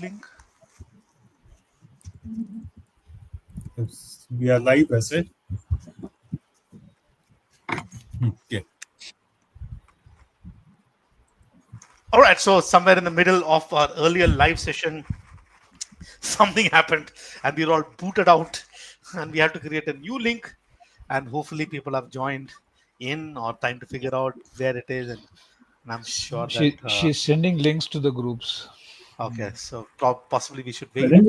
link? We are live, is it? Okay. All right, so somewhere in the middle of our earlier live session, something happened and we were all booted out and we had to create a new link, and hopefully people have joined in or trying to figure out where it is, and I'm sure that She's sending links to the groups. okay, so possibly we should I wait. think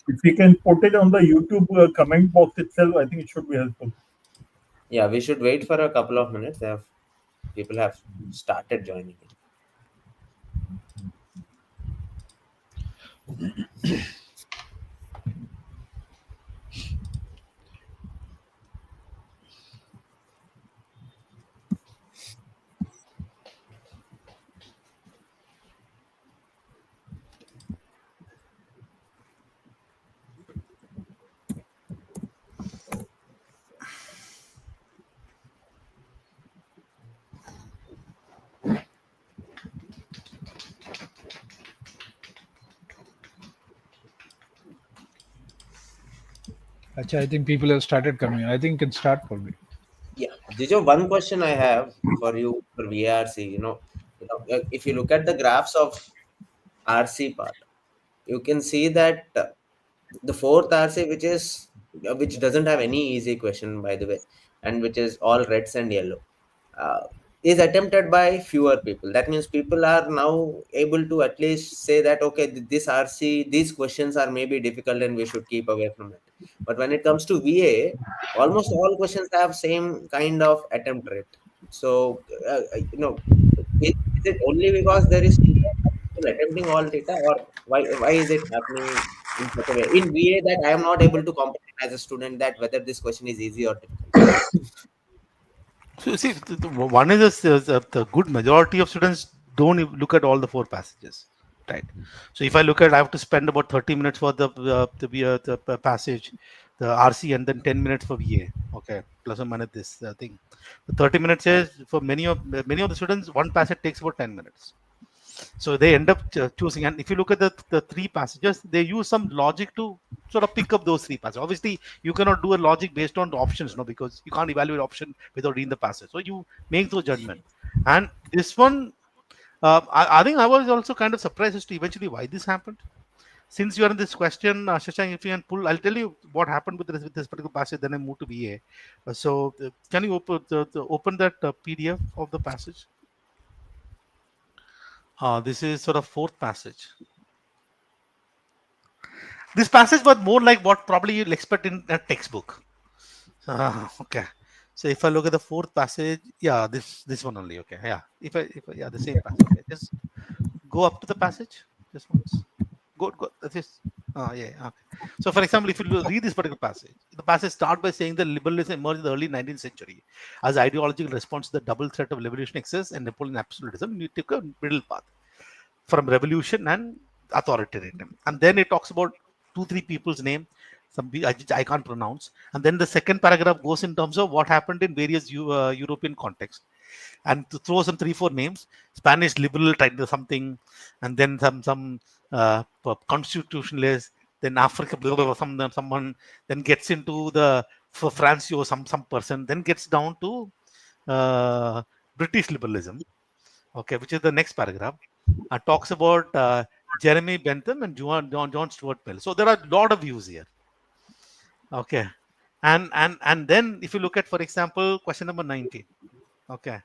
if we can put it on the YouTube comment box itself, I think it should be helpful. Yeah, we should wait for a couple of minutes. People have started joining in. Actually, I think people have started coming. I think it can start for me. Yeah, Jijo, one question I have for you for VARC. If you look at the graphs of RC part, you can see that the fourth RC, which doesn't have any easy question, by the way, and which is all reds and yellow, is attempted by fewer people. That means people are now able to at least say that, okay, this RC, these questions are maybe difficult and we should keep away from it. But when it comes to VA, almost all questions have same kind of attempt rate. So, is it only because there is people attempting all data, or why is it happening in such a way in VA that I am not able to comprehend as a student that whether this question is easy or difficult? So you see, one is the good majority of students don't look at all the four passages, right? So if I look at, I have to spend about 30 minutes for the passage, the RC, and then 10 minutes for VA. Okay, plus or minus this thing. The 30 minutes is for many of the students. One passage takes about 10 minutes. So they end up choosing. And if you look at the three passages, they use some logic to sort of pick up those three passages. Obviously, you cannot do a logic based on the options, no, because you can't evaluate option without reading the passage. So you make those judgment. And this one, I think I was also kind of surprised as to eventually why this happened. Since you are in this question, Shashank, if you can pull, I'll tell you what happened with this particular passage. Then I move to VA. Can you open that PDF of the passage? This is sort of fourth passage. This passage was more like what probably you'll expect in a textbook. Okay. So if I look at the fourth passage, yeah, this one only. Okay, yeah. If I yeah, the same passage. Okay. Just go up to the passage just once. Go. This. Yeah. Okay. So for example, if you read this particular passage, the passage starts by saying that liberalism emerged in the early 19th century as ideological response to the double threat of liberation excess and Napoleon absolutism. You took a middle path from revolution and authoritarianism, and then it talks about 2-3 people's name, I can't pronounce, and then the second paragraph goes in terms of what happened in various European contexts, and to throw some 3-4 names: Spanish liberal type something, and then some constitutionalist, then Africa, blah, blah, blah, someone then gets into the for Francio, some person, then gets down to British liberalism, okay, which is the next paragraph. Talks about Jeremy Bentham and John Stuart Mill. So there are a lot of views here. Okay, and then if you look at, for example, question number 19, okay,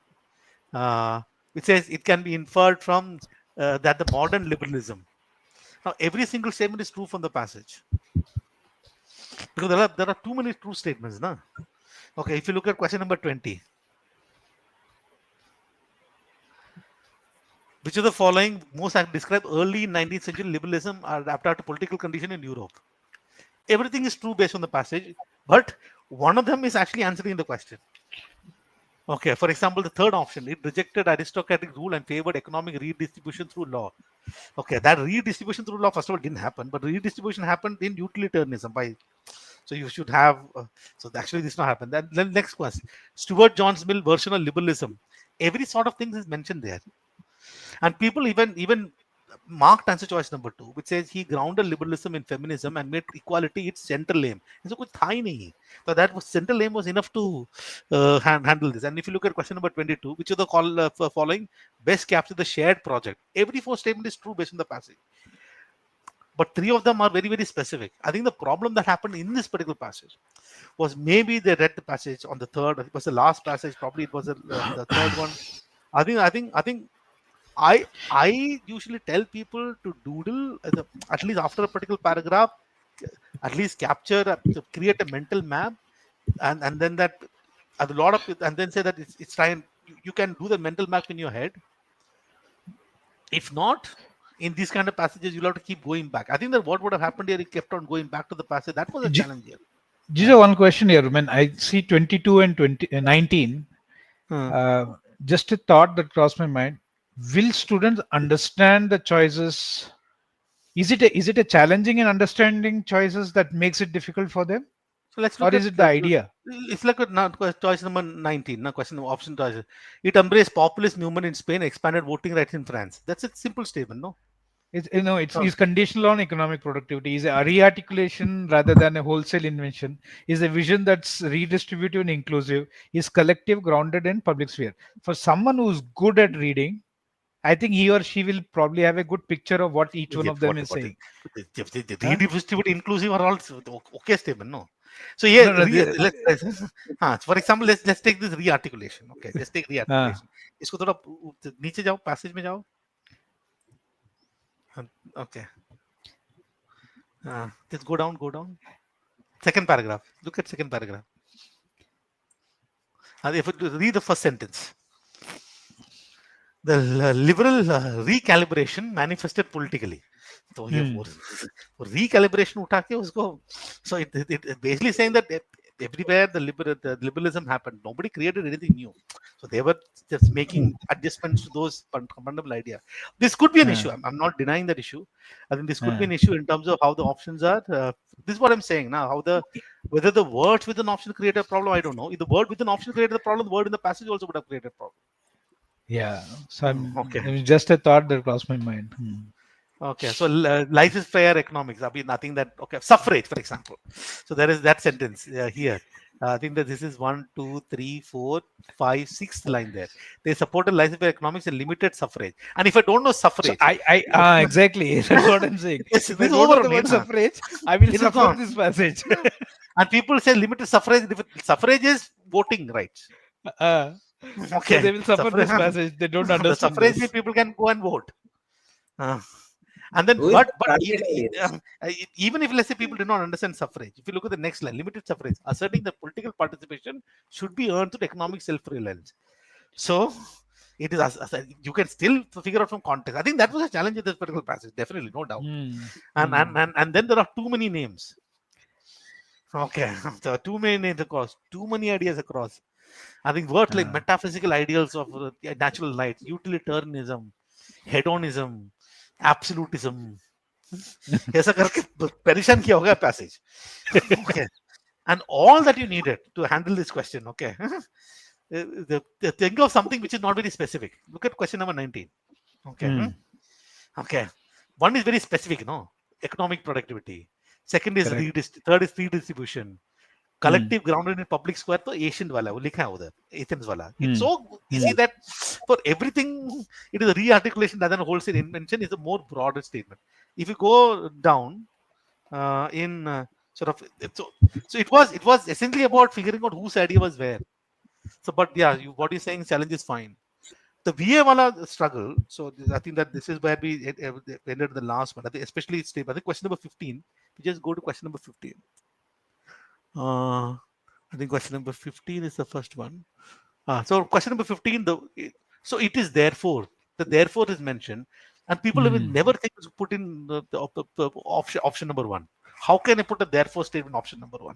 it says it can be inferred from that the modern liberalism. Now every single statement is true from the passage because there are too many true statements, no? Okay, if you look at question number 20. Which of the following most describe early 19th century liberalism are adapted to political condition in Europe? Everything is true based on the passage, but one of them is actually answering the question. Okay, for example, the third option, it rejected aristocratic rule and favored economic redistribution through law. Okay, that redistribution through law, first of all, didn't happen, but redistribution happened in utilitarianism. So you should have, so actually this not happened. Then next question, Stuart John's Mill version of liberalism. Every sort of things is mentioned there. And people even Mark answer choice number 2, which says he grounded liberalism in feminism and made equality its central aim. So कुछ था ही नहीं. So that was central aim was enough to handle this. And if you look at question number 22, which of the following best capture the shared project? Every 4 statement is true based on the passage, but 3 of them are very, very specific. I think the problem that happened in this particular passage was maybe they read the passage on the third. It was the last passage. Probably it was the third one. I think I usually tell people to doodle at least after a particular paragraph, at least capture, create a mental map, and then that a lot of and then say that it's trying. You can do the mental map in your head. If not, in these kind of passages, you'll have to keep going back. I think that what would have happened here, he kept on going back to the passage. That was a challenge here. Just one question here. When I see 22 and 19, just a thought that crossed my mind. Will students understand the choices? Is it a challenging in understanding choices that makes it difficult for them? So let's look or is it the idea? It's like choice number 19, question option choice. It embraced populist movement in Spain, expanded voting rights in France. That's a simple statement, no? It's conditional on economic productivity. Is a re-articulation rather than a wholesale invention. Is a vision that's redistributive and inclusive. Is collective, grounded in public sphere. For someone who's good at reading, I think he or she will probably have a good picture of what each one of them is saying. The redistributive, inclusive are all okay statement, no? So let's for example, let's take this re-articulation. Okay, let's take re-articulation. इसको थोड़ा नीचे जाओ, passage में जाओ. Okay. Just go down. Second paragraph. Look at second paragraph. If you read the first sentence. The liberal recalibration manifested politically. So recalibration उठा के उसको, so it basically saying that everywhere the liberalism happened, nobody created anything new. So they were just making adjustments to those fundamental idea. This could be an issue. I'm not denying that issue. I think this could be an issue in terms of how the options are. This is what I'm saying now. Whether the words with an option create a problem, I don't know. If the word with an option created a problem, the word in the passage also would have created a problem. Yeah. So it was just a thought that crossed my mind. Okay, so life is fair economics. I mean, nothing that suffrage, for example. So there is that sentence here. I think that this is 1, 2, 3, 4, 5, 6th line there. They supported life is fair economics and limited suffrage. And if I don't know suffrage, so exactly that's what I'm saying. This if I don't know the word suffrage, I will suffer this passage. And people say limited suffrage. Suffrage is voting rights. Okay, so they will suffer this passage. They don't understand. The suffrage means people can go and vote. And then, even if let's say people do not understand suffrage, if you look at the next line, limited suffrage, asserting that political participation should be earned through economic self-reliance. So it is you can still figure out from context. I think that was a challenge in this particular passage, definitely, no doubt. And then there are too many names. Okay, so too many names across, too many ideas across. I think words like metaphysical ideals of natural light, utilitarianism, hedonism, absolutism. ऐसा करके परेशान किया होगा passage. Okay, and all that you needed to handle this question. Okay, think of something which is not very specific. Look at question number 19. Okay, okay. One is very specific, no? Economic productivity. Second is third is redistribution. Collective grounded in public square, तो Asian वाला वो लिखा है उधर, Athens वाला. It's so easy that for everything it is a re-articulation rather than a wholesale invention. Is a more broader statement. If you go down so it was essentially about figuring out whose idea was where. So, but yeah, what you're saying challenge is fine. The VA wala struggle. So I think that this is where we ended the last one. I think especially I think question number 15. We just go to question number 15. I think question number 15 is the first one. So question number 15, so it is therefore. The therefore is mentioned, and people will never think to put in the option number 1. How can I put a therefore statement option number 1?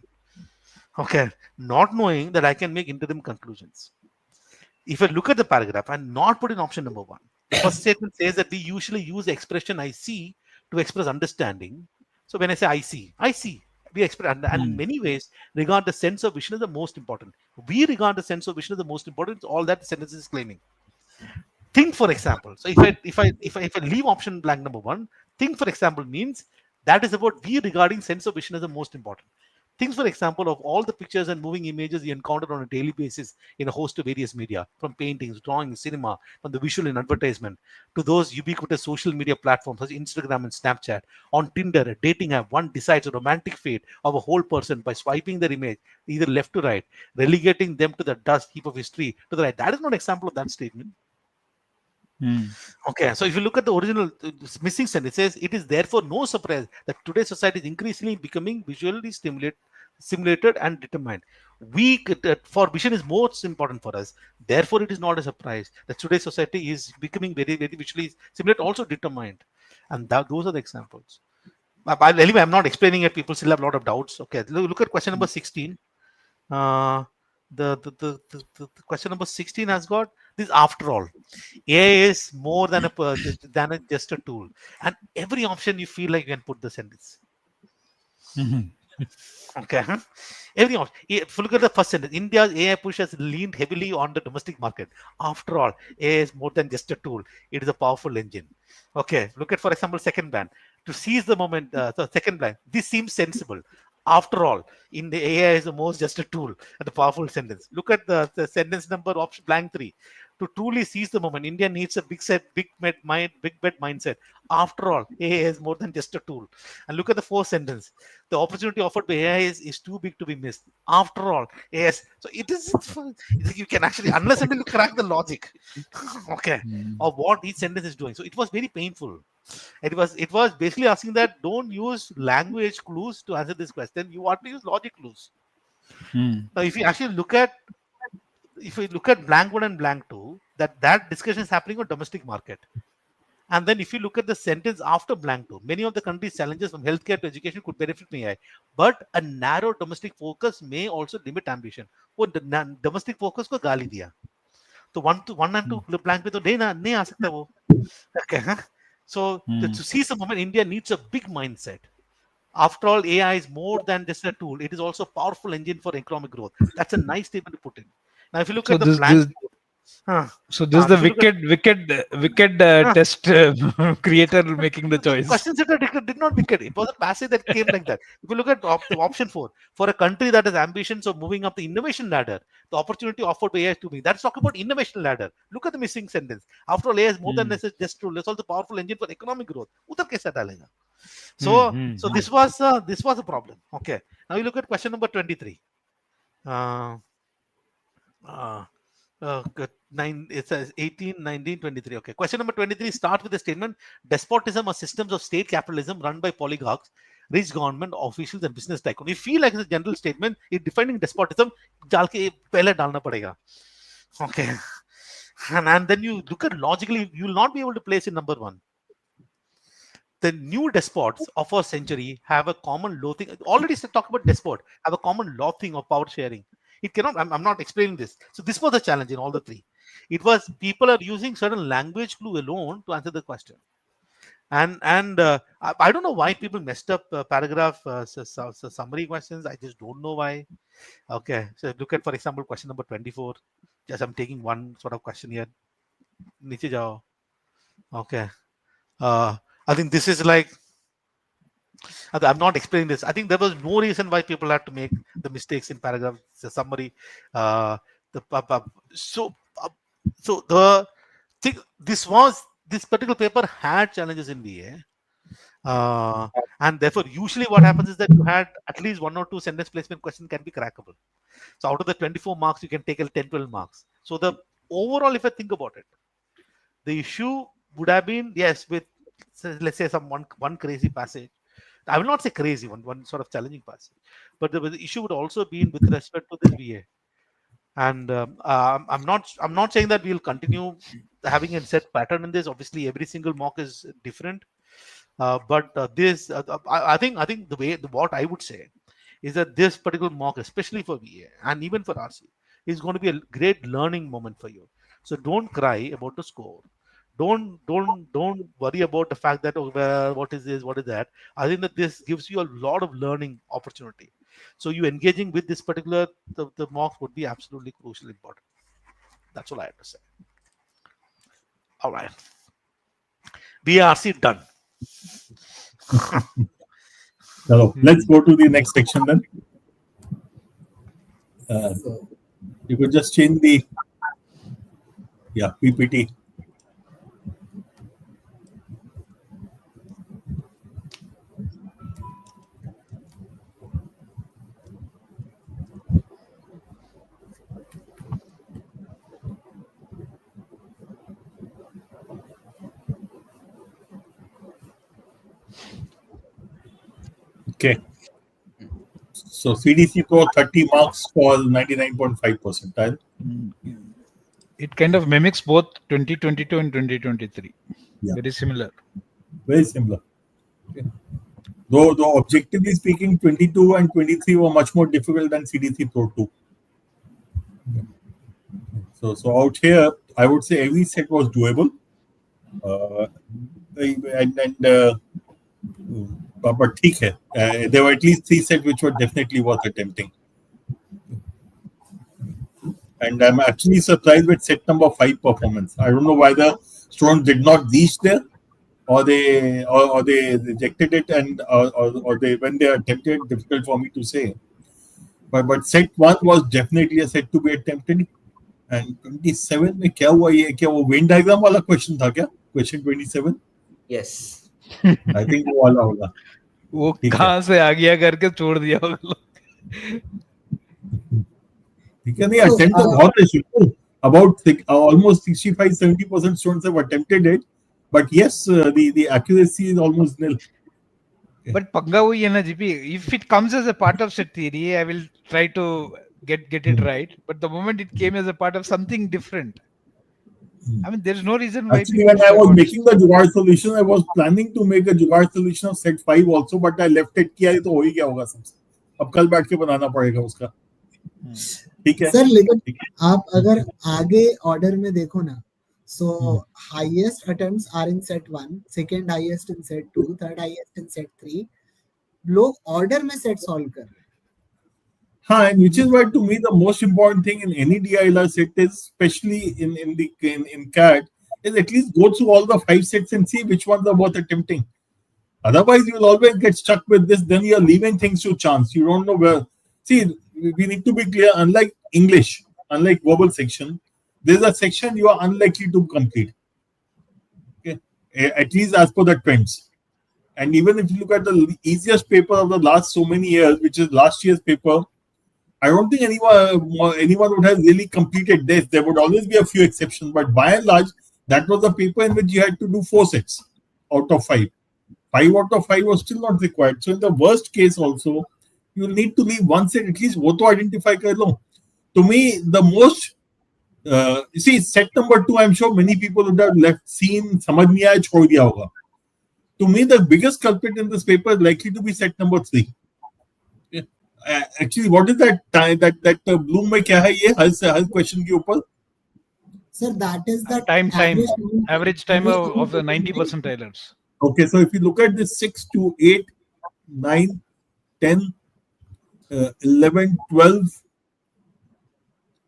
Okay, not knowing that I can make interim conclusions. If I look at the paragraph and not put in option number 1, the first statement says that we usually use the expression I see to express understanding. So when I say I see. We express, and in many ways regard the sense of vision as the most important. We regard the sense of vision as the most important. It's all that the sentence is claiming. Think for example. So if I leave option blank number 1, think for example means that is about we regarding sense of vision as the most important. Think for example of all the pictures and moving images you encounter on a daily basis in a host of various media, from paintings, drawing, cinema, from the visual in advertisement to those ubiquitous social media platforms such as Instagram and Snapchat. On Tinder, a dating app, one decides a romantic fate of a whole person by swiping their image either left to right, relegating them to the dust heap of history to the right. That is not an example of that statement. Okay, so if you look at the original missing sentence, it says it is therefore no surprise that today's society is increasingly becoming visually stimulated and determined. For vision is most important for us. Therefore, it is not a surprise that today's society is becoming very, very visually stimulated, also determined. And those are the examples. Anyway, I'm not explaining it. People still have a lot of doubts. Okay, look at question number 16. The question number 16 has got this. After all, AI is more than just a tool, and every option you feel like you can put the sentence. Okay, every option. If you look at the first sentence, India's AI push has leaned heavily on the domestic market. After all, AI is more than just a tool; it is a powerful engine. Okay, look at, for example, second band. To seize the moment, the second band. This seems sensible. After all, in the AI is the most just a tool and a powerful sentence. Look at the sentence number option blank 3. To truly seize the moment, India needs a big bet mindset. After all, AI is more than just a tool. And look at the fourth sentence. The opportunity offered by AI is too big to be missed. After all, yes. So it is, you can actually, unless until you crack the logic, okay, of what each sentence is doing. So it was very painful. It was basically asking that don't use language clues to answer this question. You want to use logic clues. Now, if you actually look at blank 1 and blank 2, that discussion is happening on domestic market. And then if you look at the sentence after blank 2, many of the country's challenges from healthcare to education could benefit from AI, but a narrow domestic focus may also limit ambition. वो domestic focus को गाली दिया. तो 1 and 2 blank पे तो नहीं आ सकता वो. Okay, huh? So to seize the moment, India needs a big mindset. After all, AI is more than just a tool. It is also a powerful engine for economic growth. That's a nice statement to put in. Now, if you look at the blank, so this is the wicked test creator making the choice. Questions that did not wicked. It was a passage that came like that. If you look at option 4, for a country that has ambitions of moving up the innovation ladder, the opportunity offered by AI is to me. That's talking about innovation ladder. Look at the missing sentence. After all, AI is more than just tool. It's also a powerful engine for economic growth. Udhar kaisa dalega? So this was a problem. Okay. Now you look at question number 23. It says 18, 19, 23. Okay. Question number 23 starts with the statement: despotism are systems of state capitalism run by oligarchs, rich government officials, and business tycoon. You feel like it's a general statement. It's defining despotism. Pehle dalna padega. Okay. And then you look at logically, you will not be able to place in number 1. The new despots of our century have a common loathing. Already talk about despot, have a common loathing of power sharing. It cannot, I'm not explaining this. So this was the challenge in all the 3. It was people are using certain language clue alone to answer the question. And I don't know why people messed up paragraph summary questions. I just don't know why. Okay. So look at, for example, question number 24. Just I'm taking one sort of question here. Niche jao. Okay. I think this is like, I'm not explaining this. I think there was no reason why people had to make the mistakes in paragraph summary. So the thing, this particular paper had challenges in VA, and therefore usually what happens is that you had at least 1 or 2 sentence placement question can be crackable. So out of the 24 marks, you can take 10, 12 marks. So the overall, if I think about it, the issue would have been, yes, with let's say one crazy passage. I will not say crazy one sort of challenging passage, but the issue would also be with respect to this VA. And I'm not saying that we'll continue having a set pattern in this. Obviously, every single mock is different, but I think what I would say is that this particular mock, especially for VA and even for RC, is going to be a great learning moment for you. So don't cry about the score. Don't worry about the fact that, oh, well, what is this, what is that. I think that this gives you a lot of learning opportunity. So you engaging with this particular the mock would be absolutely crucially important. That's all I have to say. All right. VARC done. So let's go to the next section then. You could just change the PPT. Okay. So CDC Pro 30 marks for 99.5 percentile. It kind of mimics both 2022 and 2023. Yeah. Very similar. Very similar. Okay. Though objectively speaking, 22 and 23 were much more difficult than CDC Pro 2. So out here, I would say every set was doable. But ठीक है. There were at least 3 sets which were definitely worth attempting. And I'm actually surprised with set number 5 performance. I don't know why the students did not reach there, or they rejected it, and or they when they attempted. Difficult for me to say. But set 1 was definitely a set to be attempted. And 27 में क्या हुआ ये? क्या वो Venn diagram वाला question था क्या? Question 27? Yes. I think वो वाला होगा. वो कहाँ से आ गया करके छोड़ दिया होगा लोग. ठीक है नहीं attempt तो बहुत है शुरू. About almost 65-70% students have attempted it, but yes, the accuracy is almost nil. But पंगा वही है ना GP. If it comes as a part of set theory, I will try to get it right. But the moment it came as a part of something different, I mean, there's no reason why. Actually, when I was making the Jugaad solution, I was planning to make a Jugaad solution of set 5 also, but I left it किया तो हो ही क्या होगा सबसे. अब कल बैठ के बनाना पड़ेगा उसका. ठीक है. सर लेकिन आप अगर आगे ऑर्डर में देखो ना, so highest attempts are in set 1, second highest in set 2, third highest in set 3. लोग ऑर्डर में सेट सॉल्व कर रहे हैं. And which is why to me the most important thing in any DILR set is, especially in CAT, is at least go through all the 5 sets and see which ones are worth attempting. Otherwise, you will always get stuck with this. Then you are leaving things to chance. You don't know where. See, we need to be clear. Unlike English, unlike verbal section, there is a section you are unlikely to complete. Okay, at least as per the trends. And even if you look at the easiest paper of the last so many years, which is last year's paper, I don't think anyone would have really completed this. There would always be a few exceptions, but by and large, that was a paper in which you had to do 4 sets out of 5. 5 out of 5 was still not required. So in the worst case also, you will need to leave 1 set, at least वो तो identify कर लो. To me, the most, you see, set number 2, I'm sure many people would have seen, समझ नहीं आया, छोड़ दिया होगा. To me, the biggest culprit in this paper is likely to be set number 3. Actually, what is that Bloom में क्या है ये हर question के ऊपर? Sir, that is the average time of the 90 percentilers. Okay, so if you look at this 6 to 8, 9, 10, 11, 12,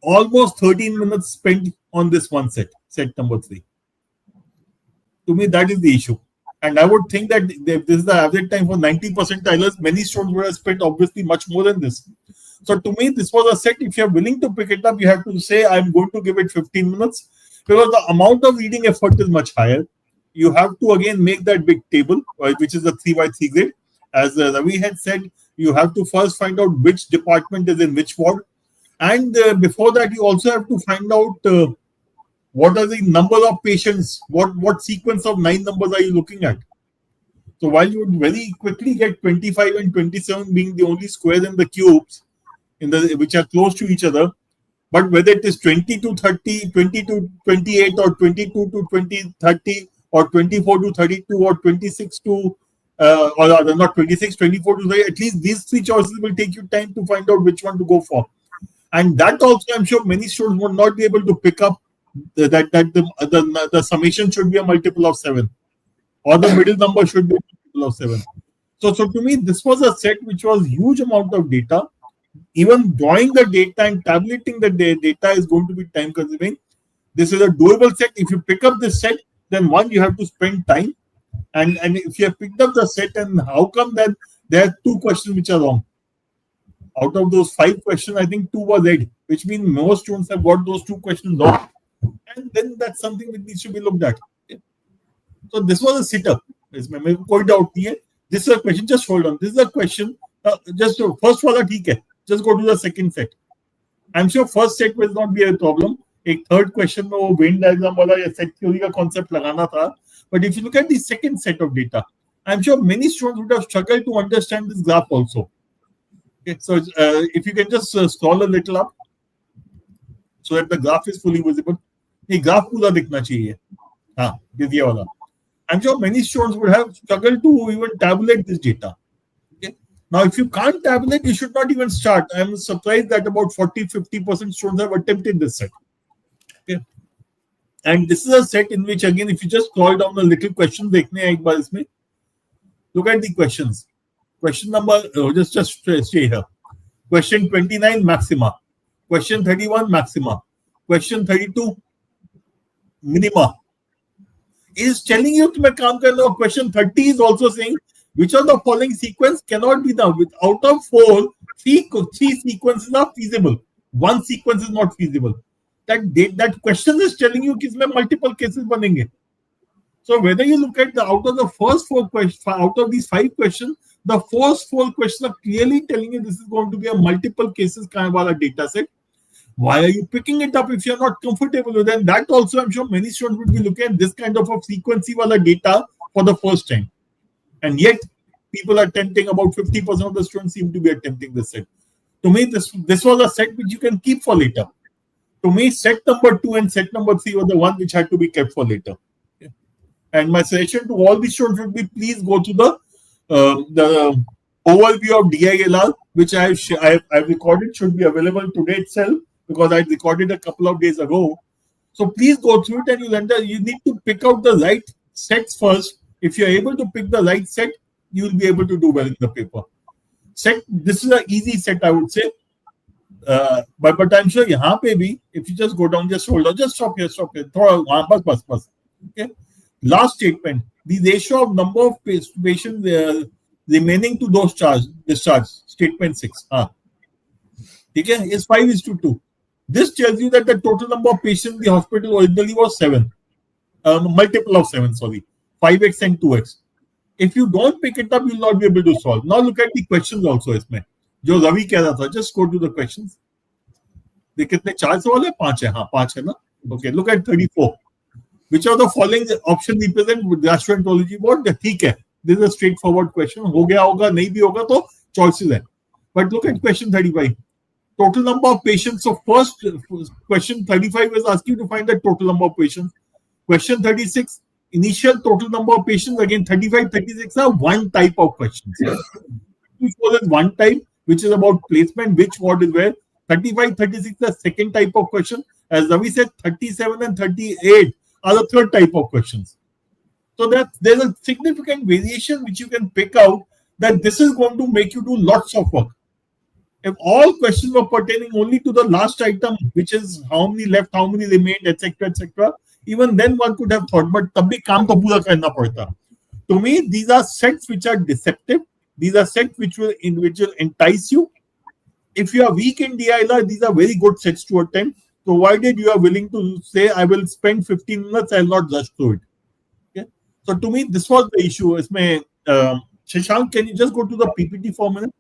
almost 13 minutes spent on this one set number 3. To me, that is the issue. And I would think that if this is the average time for 90 percentilers, many students would have spent obviously much more than this. So to me, this was a set. If you're willing to pick it up, you have to say, I'm going to give it 15 minutes because the amount of reading effort is much higher. You have to again make that big table, which is a 3x3 grid. As Ravi had said, you have to first find out which department is in which ward. And before that, you also have to find out what are the number of patients, what sequence of 9 numbers are you looking at. So while you would very quickly get 25 and 27 being the only squares in the cubes, which are close to each other, but whether it is 20 to 30, 20 to 28, or 22 to 30, or 24 to 32, or 26 to, or not 26, 24 to 30, at least these 3 choices will take you time to find out which one to go for. And that also, I'm sure many students will not be able to pick up that the summation should be a multiple of 7, or the middle number should be a multiple of 7. So to me, this was a set which was huge amount of data. Even drawing the data and tabulating the data is going to be time consuming. This is a doable set. If you pick up this set, then one, you have to spend time. And if you have picked up the set, and how come then there are 2 questions which are wrong? Out of those 5 questions, I think 2 were right, which means most students have got those 2 questions wrong. And then that's something which needs to be looked at. So this was a sit-up. इसमें कोई doubt नहीं है. This is a question. Just hold on. This is a question. Just first वाला ठीक है. Just go to the second set. I'm sure first set will not be a problem. एक third question में वो Venn diagram वाला या set theory का concept लगाना था. But if you look at the second set of data, I'm sure many students would have struggled to understand this graph also. Okay, so if you can just scroll a little up so that the graph is fully visible. ये graph पूरा दिखना चाहिए. हाँ, ये वाला. I'm sure many students would have struggled to even tabulate this data. Okay. Now, if you can't tabulate, you should not even start. I'm surprised that about 40-50% students have attempted this set. Okay. And this is a set in which, again, if you just scroll down a little question, look at the questions. Question number, just stay here. Question 29, maxima. Question 31, maxima. Question 32, minima. Is telling you to make question 30 is also saying which of the following sequence cannot be done. With out of 4, three sequences are feasible. 1 sequence is not feasible. That question is telling you that multiple cases banenge. So whether you look at out of the first 4 questions, out of these 5 questions, the first 4 questions are clearly telling you this is going to be a multiple cases kind of data set. Why are you picking it up if you're not comfortable with it? And that also, I'm sure many students would be looking at this kind of a frequency wala data for the first time. And yet, people are attempting, about 50% of the students seem to be attempting this set. To me, this was a set which you can keep for later. To me, set number 2 and set number 3 were the one which had to be kept for later. Okay. And my suggestion to all the students would be, please go to the overview of DILR, which I've recorded, should be available today itself, because I recorded a couple of days ago. So please go through it, and you need to pick out the right sets first. If you're able to pick the right set, you will be able to do well in the paper. This is an easy set, I would say. But I'm sure यहाँ पे भी, if you just go down, just hold on, just stop here. थोड़ा वहाँ बस. Okay. Last statement: the ratio of number of patients remaining to those discharge. Statement 6. Okay, is 5:2. This tells you that the total number of patients in the hospital originally was 7. Multiple of 7, sorry. 5x and 2x. If you don't pick it up, you will not be able to solve. Now look at the questions also. इसमें जो रवि कह रहा था, just go to the questions. देख कितने 4 सवाल है? 5 है. हाँ, 5 है ना? Okay, look at 34. Which of the following option represent gastroenterology board? ठीक है. This is a straightforward question. हो गया होगा, नहीं भी होगा तो choices है. But look at question 35. Total number of patients. So first question 35 is asking you to find the total number of patients. Question 36, initial total number of patients. Again, 35, 36 are one type of questions. 34 is one type, which is about placement, which ward is where. 35, 36 the second type of question. As Ravi said, 37 and 38 are the third type of questions. So there's a significant variation which you can pick out, that this is going to make you do lots of work. If all questions were pertaining only to the last item, which is how many left, how many remained, etc., even then one could have thought, but tab bhi kaam to pura karna padta. To me, these are sets which are deceptive. These are sets which will entice you. If you are weak in DILR, these are very good sets to attempt, provided you are willing to say, I will spend 15 minutes, I will not rush through it. Okay? So to me, this was the issue. Shashank, can you just go to the PPT for a minute?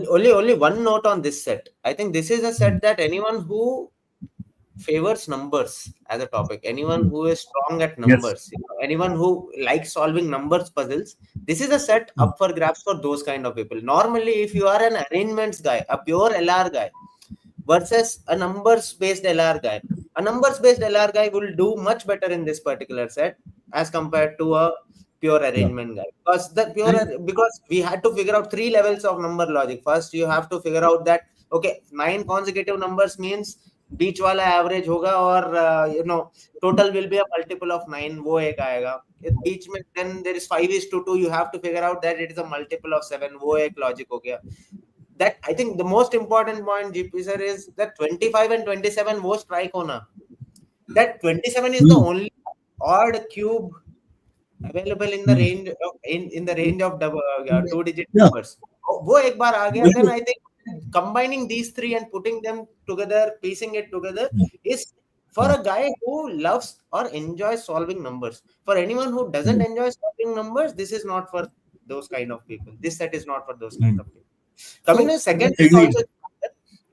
Only one note on this set. I think this is a set that anyone who favors numbers as a topic, anyone who is strong at numbers, anyone who likes solving numbers puzzles, this is a set up for grabs for those kind of people. Normally, if you are an arrangements guy, a pure LR guy versus a numbers based LR guy, a numbers based LR guy will do much better in this particular set as compared to a pure arrangement guy, because we had to figure out 3 levels of number logic. First, you have to figure out that okay, 9 consecutive numbers means बीच वाला average होगा और total will be a multiple of 9, वो एक आएगा. बीच में then there is 5:2. You have to figure out that it is a multiple of 7, वो एक logic हो गया. That I think the most important point, GP sir, is that 25 and 27 वो strike होना. that 27 is the only odd cube available in the range of in the range of two digit numbers. वो एक बार आ गया, then I think combining these three and putting them together, piecing it together is for a guy who loves or enjoys solving numbers. For anyone who doesn't enjoy solving numbers, this is not for those kind of people. This set is not for those kind of people. Coming to second set also,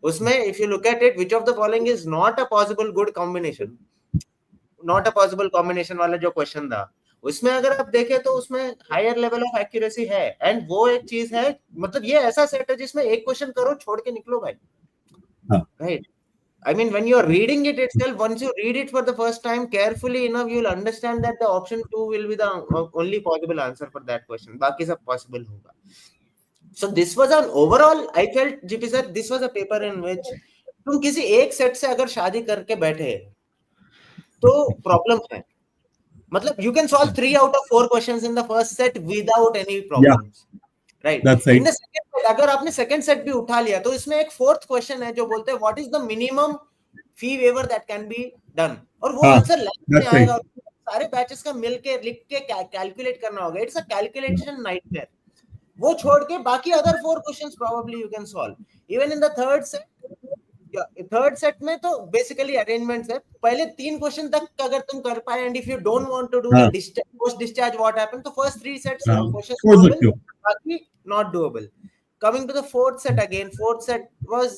उसमें if you look at it, which of the following is not a possible good combination? Not a possible combination वाला जो question था, उसमें अगर आप देखें तो उसमें हायर लेवल ऑफ एक्यूरेसी है, एंड वो एक चीज है, मतलब ये ऐसा सेट है जिसमें एक क्वेश्चन करो छोड़ के निकलो भाई, right? I mean, when you are reading it itself, once you read it for the first time carefully enough, you will understand that the option 2 will be the only possible answer for that question. बाकी सब possible होगा. So this was an overall, I felt, GP sir, this was a paper in which तुम किसी एक set से अगर शादी करके बैठे तो प्रॉब्लम है. मतलब you can solve 3 out of 4 questions in the first set without any problems, right? That's right. In the second set, अगर आपने second set भी उठा लिया तो इसमें एक fourth question है जो बोलते हैं what is the minimum fee waiver that can be done, और वो आंसर लाइन में आएगा, सारे बैचेस का मिलके लिख के कैलकुलेट करना होगा. It's a calculation nightmare. वो छोड़ के बाकी other 4 questions probably you can solve. Even in the third set में तो बेसिकली अरेंजमेंट्स है. पहले 3 क्वेश्चन तक अगर तुम कर पाए, and if you don't want to do the post discharge what happened, तो फर्स्ट 3 सेट्स क्वेश्चंस बाकी not doable. Coming to the fourth set again, fourth set was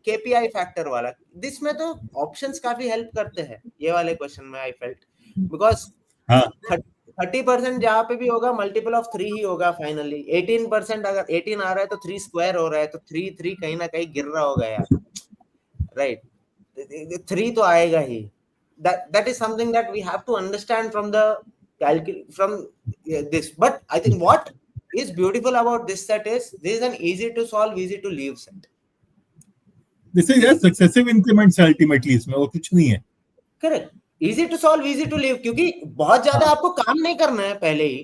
KPI factor वाला. दिस में तो ऑप्शंस काफी हेल्प करते हैं ये वाले क्वेश्चन में, आई फेल्ट, बिकॉज 30% जहाँ पे भी होगा मल्टीपल ऑफ 3 ही होगा फाइनली. 18% अगर 18 आ रहा है तो 3 स्क्वायर हो रहा है, तो 3 कहीं ना कहीं गिर रहा होगा यार, राइट? 3 तो आएगा ही. That is something that we have to understand from this. But I think what is beautiful about this set is this is an easy to solve, easy to leave set. This is a successive increments ultimately, इसमें और कुछ नहीं है. Correct. Easy to solve, easy to leave, क्योंकि बहुत ज्यादा आपको काम नहीं करना है, पहले ही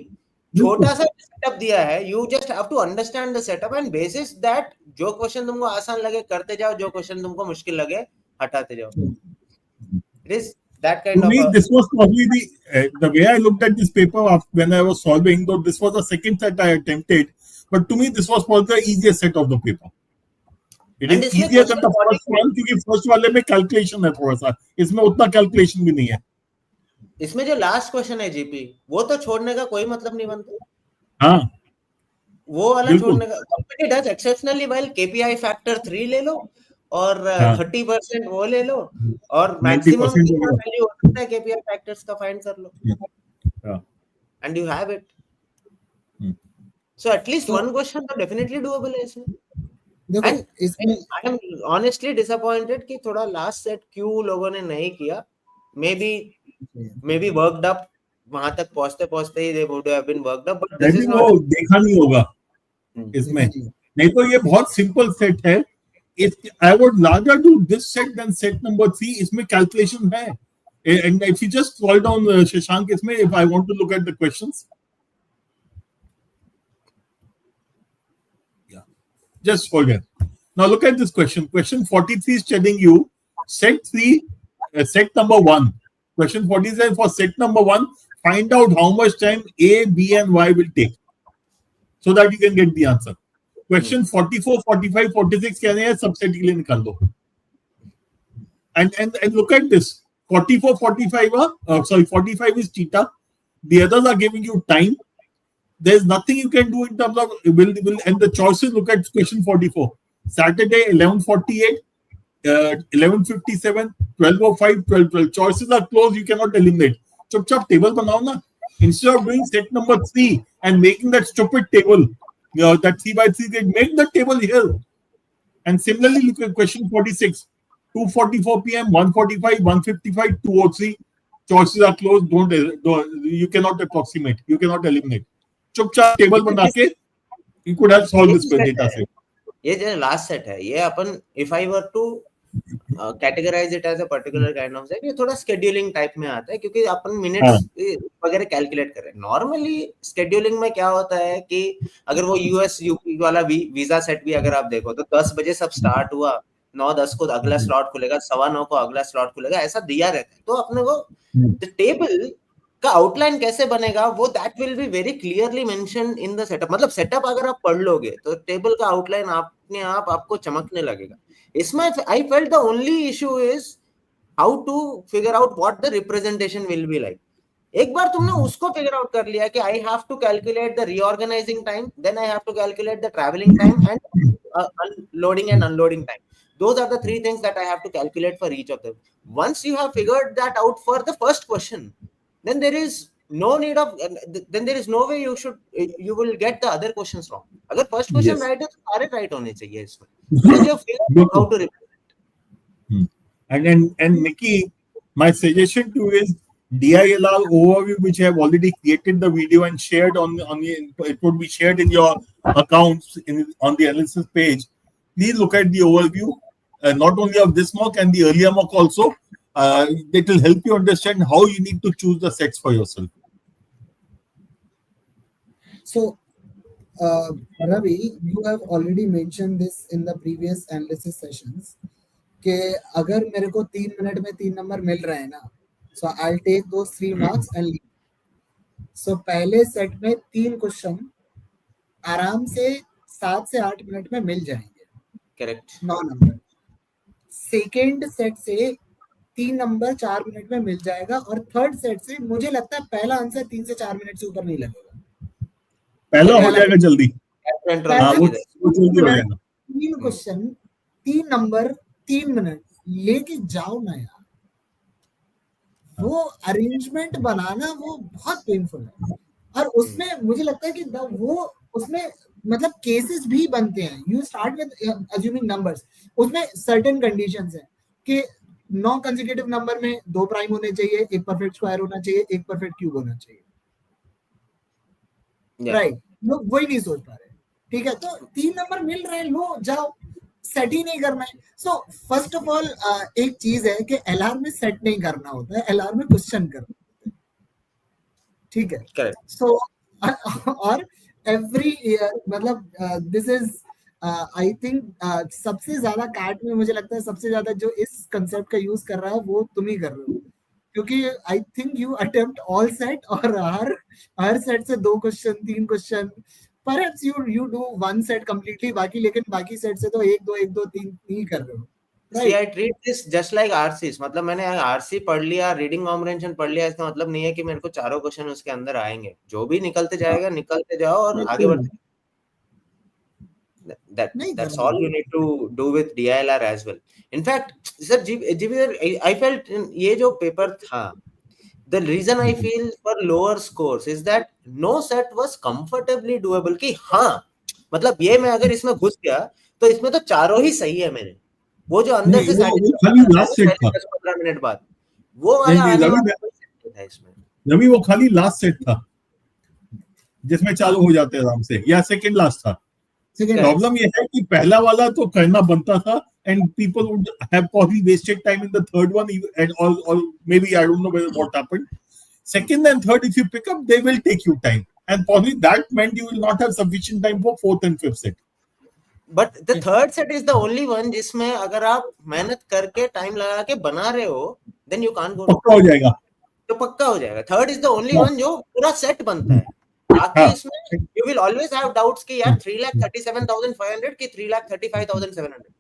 छोटा सा सेटअप दिया है. You just have to understand the setup and basis that जो क्वेश्चन तुमको आसान लगे करते जाओ, जो क्वेश्चन तुमको मुश्किल लगे हटाते जाओ. It is that kind to of me, this was probably the way I looked at this paper when I was solving, though this was the second set I attempted, but to me this was probably the easiest set of the paper. It is easier than the first one, क्योंकि first वाले में calculation है थोड़ा सा, इसमें उतना calculation भी नहीं है. इसमें जो लास्ट क्वेश्चन है जीपी, वो तो छोड़ने का कोई मतलब नहीं बनता. हाँ, वो वाला छोड़ने का. Company does exceptionally well. KPI factor 3 ले लो और 30% वो ले लो और मैक्सिमम वैल्यू होता है KPI फैक्टर्स का फाइंड कर लो, and you have it. So at least one question तो डेफिनेटली डूएबल है इसमें. And I am honestly disappointed कि थोड़ा लास्ट सेट क्यों लोगों ने नहीं किया. मे बी वर्कड अप, वहां तक पहुंचते ही they would have been worked up, but this is not. देखा नहीं होगा इसमें. नहीं तो ये बहुत सिंपल सेट है. I would rather do this set than set number 3. इसमें calculation है. And if you just scroll down, Shashank, इसमें, if I want to look at the questions. Yeah. Just scroll down. Now look at this question. Question 43 is telling you set 3, set number 1. Question 40 says for set number 1, find out how much time A, B and Y will take, so that you can get the answer. Question 44, 45, 46 कहने हैं subset के लिए निकाल दो. And look at this. 44, 45, 45 is theta. The others are giving you time. There's nothing you can do in terms of and the choices. Look at question 44. Saturday 11:48, 11:57, 12:05, 12:12. Choices are closed. You cannot eliminate. चुपचाप table बनाओ ना. Instead of doing set number 3 and making that stupid table. That 3 by 3, make the table here. And similarly, look at question 46. 2:44 p.m., 1:45, 1:55, 2:03. Choices are closed. You cannot approximate. You cannot eliminate. चुपचाप table बना के you could have solved this data set. ये जो last set है, ये अपन if I were to categorize it as a particular kind of set, ये थोड़ा scheduling type में आता है, क्योंकि अपन मिनट्स वगैरह कैलकुलेट कर रहे हैं. नॉर्मली scheduling में क्या होता है कि अगर वो US यूपी वाला वीजा सेट भी अगर आप देखो तो 10 बजे सब स्टार्ट हुआ, 9-10 को अगला स्लॉट खुलेगा, 9:15 को अगला स्लॉट खुलेगा, ऐसा दिया रहता है। तो अपने को द टेबल का आउटलाइन कैसे बनेगा वो that will be very clearly mentioned in the setup. मतलब सेटअप अगर आप पढ़ लोगे तो टेबल का आउटलाइन अपने आप आपको चमकने लगेगा। इसमें I felt the only issue is how to figure out what the representation will be like. एक बार तुमने उसको फिगर आउट कर लिया कि I have to calculate the reorganising time, then I have to calculate the travelling time and loading and unloading time. Those are the three things that I have to calculate for each of them. Once you have figured that out for the first question, then there is no need of, then there is no way you will get the other questions wrong. अगर first question right है तो सारे right होने चाहिए इसमें, because you have figured out how to represent. And Nikki, my suggestion to you is DILR overview, which I have already created the video and shared on the it would be shared in your accounts on the analysis page. Please look at the overview, not only of this mock and the earlier mock also. It will help you understand how you need to choose the sets for yourself. So, Ravi, you have already mentioned this in the previous analysis sessions. कि अगर मेरे को 3 minute में 3 number मिल रहे हैं ना, so I'll take those 3 marks and leave. So पहले set में 3 क्वेश्चन आराम से 7 से 8 मिनट में मिल जाएंगे, करेक्ट, 9 नंबर। सेकेंड सेट से 3 नंबर 4 मिनट में मिल जाएगा, और थर्ड सेट से मुझे लगता है पहला आंसर 3 से 4 मिनट से ऊपर नहीं लगेगा, पहला हो जाएगा जल्दी, वो जल्दी हो जाएगा। 3 क्वेश्चन 3 नंबर 3 मिनट लेके जाओ ना यार, वो अरेंजमेंट बनाना वो बहुत पेनफुल है। और उसमें मुझे लगता है कि वो उसमें मतलब केसेस भी बनते हैं। You start with assuming numbers, उसमें सर्टेन कंडीशंस हैं कि 9 कंसेक्यूटिव नंबर में 2 प्राइम होने चाहिए, 1 परफेक्ट स्क्वायर होना चाहिए, 1 परफेक्ट क्यूब होना चाहिए, राइट? लोग वही नहीं सोच पा रहे, ठीक है? तो 3 नंबर मिल रहे हैं, लो जाओ, सेट ही नहीं करना है। सो फर्स्ट ऑफ ऑल एक चीज है कि एलआर में सेट नहीं करना होता है, एलआर में क्वेश्चन करना होता है, ठीक है? करेक्ट। सो और एवरी ईयर मतलब दिस इज आई थिंक सबसे ज्यादा कैट में मुझे लगता है सबसे ज्यादा जो इस कंसेप्ट का यूज कर रहा है वो तुम ही कर रहे हो, क्योंकि I think you attempt all set, और हर सेट से 2 question 3 question, perhaps you do one set completely, लेकिन बाकी सेट से तो 1 2 1 2 3 ही कर रहे हो, right? See, I treat this just like RCs. मतलब मैंने RC पढ़ लिया, रीडिंग कॉम्प्रिहेंशन पढ़ लिया, इसका मतलब नहीं है कि मेरे को चारों क्वेश्चन उसके अंदर आएंगे। जो भी निकलते जाएगा निकलते जाओ और आगे बढ़ते। That's all you need to do with DILR as well. In fact, sir, I felt ये जो पेपर था, the reason I feel for lower scores is that no set was comfortably doable. कि हाँ मतलब ये मैं अगर इसमें घुस गया तो इसमें तो चारों ही सही है मेरे, वो जो अंदर से 10-15 मिनट बाद वो वाला आने वाला था इसमें। रवि वो खाली लास्ट सेट था जिसमें चालू हो जाते आराम से, या सेकंड लास्ट था। प्रॉब्लम ये है कि पहला वाला तो करना बनता था, and people would have probably wasted time in the third one, and or maybe I don't know what happened. Second and third, if you pick up, they will take you time, and probably that meant you will not have sufficient time for fourth and fifth set. But the third set is the only one जिसमें अगर आप मेहनत करके time लगा के बना रहे हो, then you can't go. पक्का हो जाएगा, तो पक्का हो जाएगा। Third is the only one जो पूरा सेट बनता है। बाकी इसमें you will always have doubts कि यार 3,37,500 की 3,35,700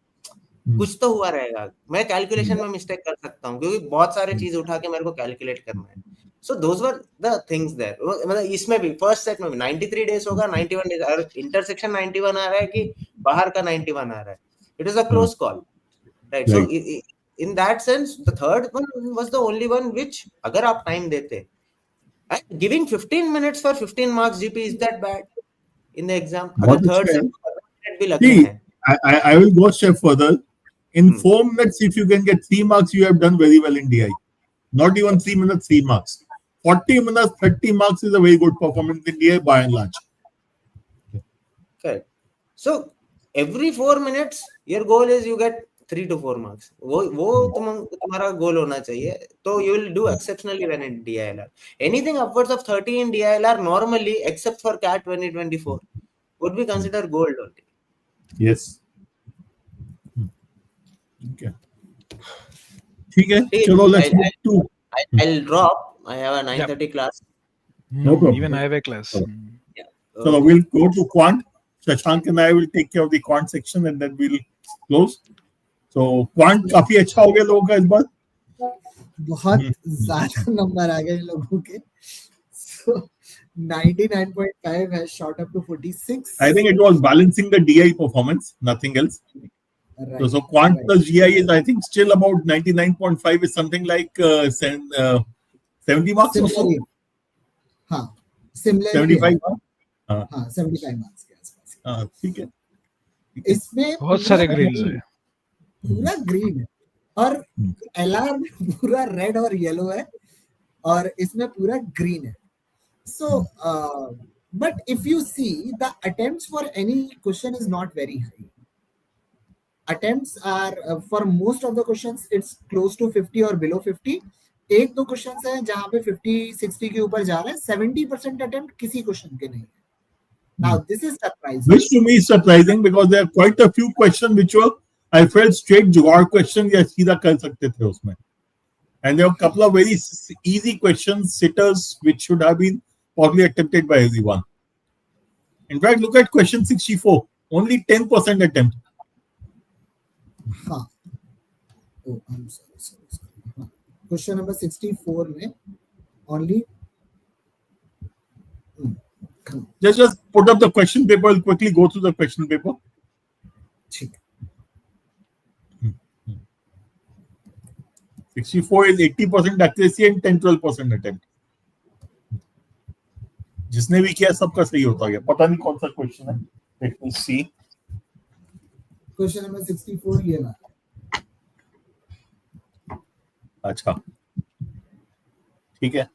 कुछ तो हुआ रहेगा। मैं कैलकुलेशन में मिस्टेक कर सकता हूँ क्योंकि बहुत सारे चीज उठा के मेरे को कैलकुलेट करना है। So those were the things there. मतलब इसमें भी फर्स्ट सेट में भी 93 डेज होगा, 91 डेज, और इंटरसेक्शन 91 आ रहा है कि बाहर का 91 आ रहा है। It is a close call, right? So in that sense the third one was the only one which अगर आप टाइम देते, and giving 15 minutes for 15 marks GP, is that bad in the exam? अगर third set भी लगने हैं, I will go a step further. In 4 minutes, if you can get 3 marks, you have done very well in DI. Not even 3 minutes, 3 marks. 40 minutes, 30 marks is a very good performance in DI by and large. Correct. So every 4 minutes, your goal is you get 3 to 4 marks. वो तुम्हारा गोल होना चाहिए, तो you will do exceptionally well in DILR. Anything upwards of 30 in DILR normally, except for CAT 2024, would be considered gold only. Yes. Okay. ठीक है, चलो let's move to. I'll drop. I have a 9:30 class. No problem. Even I have a class. Yeah. So we'll go to quant. Shashank and I will take care of the quant section and then we'll close. So quant काफी अच्छा हो गया लोगों का इस बार. बहुत ज्यादा number आ गए इन लोगों के. So 99.5 has shot up to 46. I think it was balancing the DI performance, nothing else. Right. So quant plus GI is, I think, still about 99.5 is something like 70 marks or so. Similarly, हाँ, similarly 75 marks. हाँ, 75 marks के आसपास. ठीक है. इसमें बहुत सारे Green's है. पूरा ग्रीन है और LR में पूरा रेड और येलो है और इसमें पूरा ग्रीन है. So, but if you see, the attempts for any question is not very high. Attempts are for most of the questions it's close to 50 or below 50. एक दो क्वेश्चंस हैं जहां पे 50-60 के ऊपर जा रहा है. 70% अटेम्प्ट किसी क्वेश्चन के नहीं है. Now this is surprising. Which to me is surprising because there are quite a few questions which were, I felt, straight जुगाड़ questions या सीधा कर सकते थे उसमें. And there were a couple of very easy questions, sitters, which should have been probably attempted by everyone. In fact, look at question 64. Only 10% attempt. हाँ. Oh, I'm sorry. Question number 64 में only. Just put up the question paper. I'll quickly go through the question paper. ठीक. 64 is 80% accuracy and 10-12% attempt. जिसने भी किया सबका सही होता गया. पता नहीं कौन सा क्वेश्चन है. Let me see. Question number 64 ये वाला. अच्छा, ठीक है.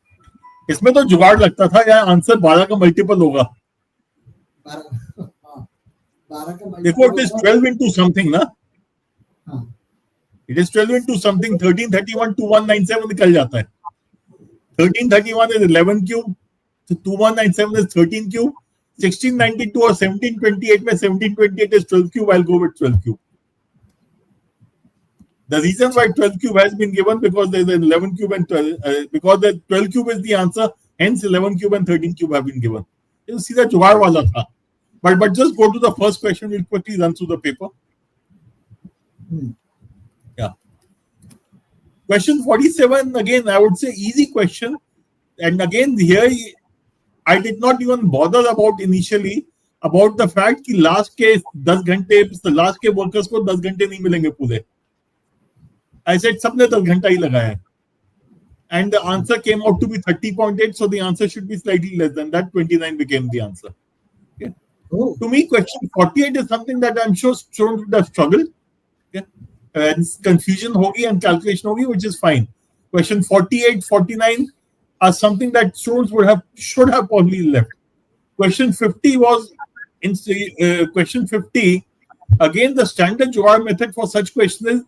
इसमें तो जुगाड़ लगता था या आंसर 12 का मल्टीपल होगा. 12 का देखो, it is 12 into something ना. हाँ. It is 12 into something. 1331 2197 निकल जाता है. 1331 is 11 cube. So 2197 is 13 cube. 1692 और 1728 में 1728 is 12 cube. I'll go with 12 cube. The reason why 12 cube has been given because there is an 11 cube and 12, because the 12 cube is the answer, hence 11 cube and 13 cube have been given. You see that जुगाड़ वाला था. But just go to the first question. We'll quickly run through the paper. Yeah. Question 47, again, I would say easy question. And again, here, I did not even bother about initially about the fact कि last के 10 घंटे, last के workers को 10 घंटे नहीं मिलेंगे पूरे. I said सबने 10 घंटा ही लगाया है. And the answer came out to be 30.8, so the answer should be slightly less than that. 29 became the answer. Okay. Oh. To me, question 48 is something that I'm sure students would have struggled. Okay. And confusion hogi and calculation hogi, which is fine. Question 48, 49 are something that students should have probably left. Question 50 was in question 50. Again, the standard jugaad method for such questions is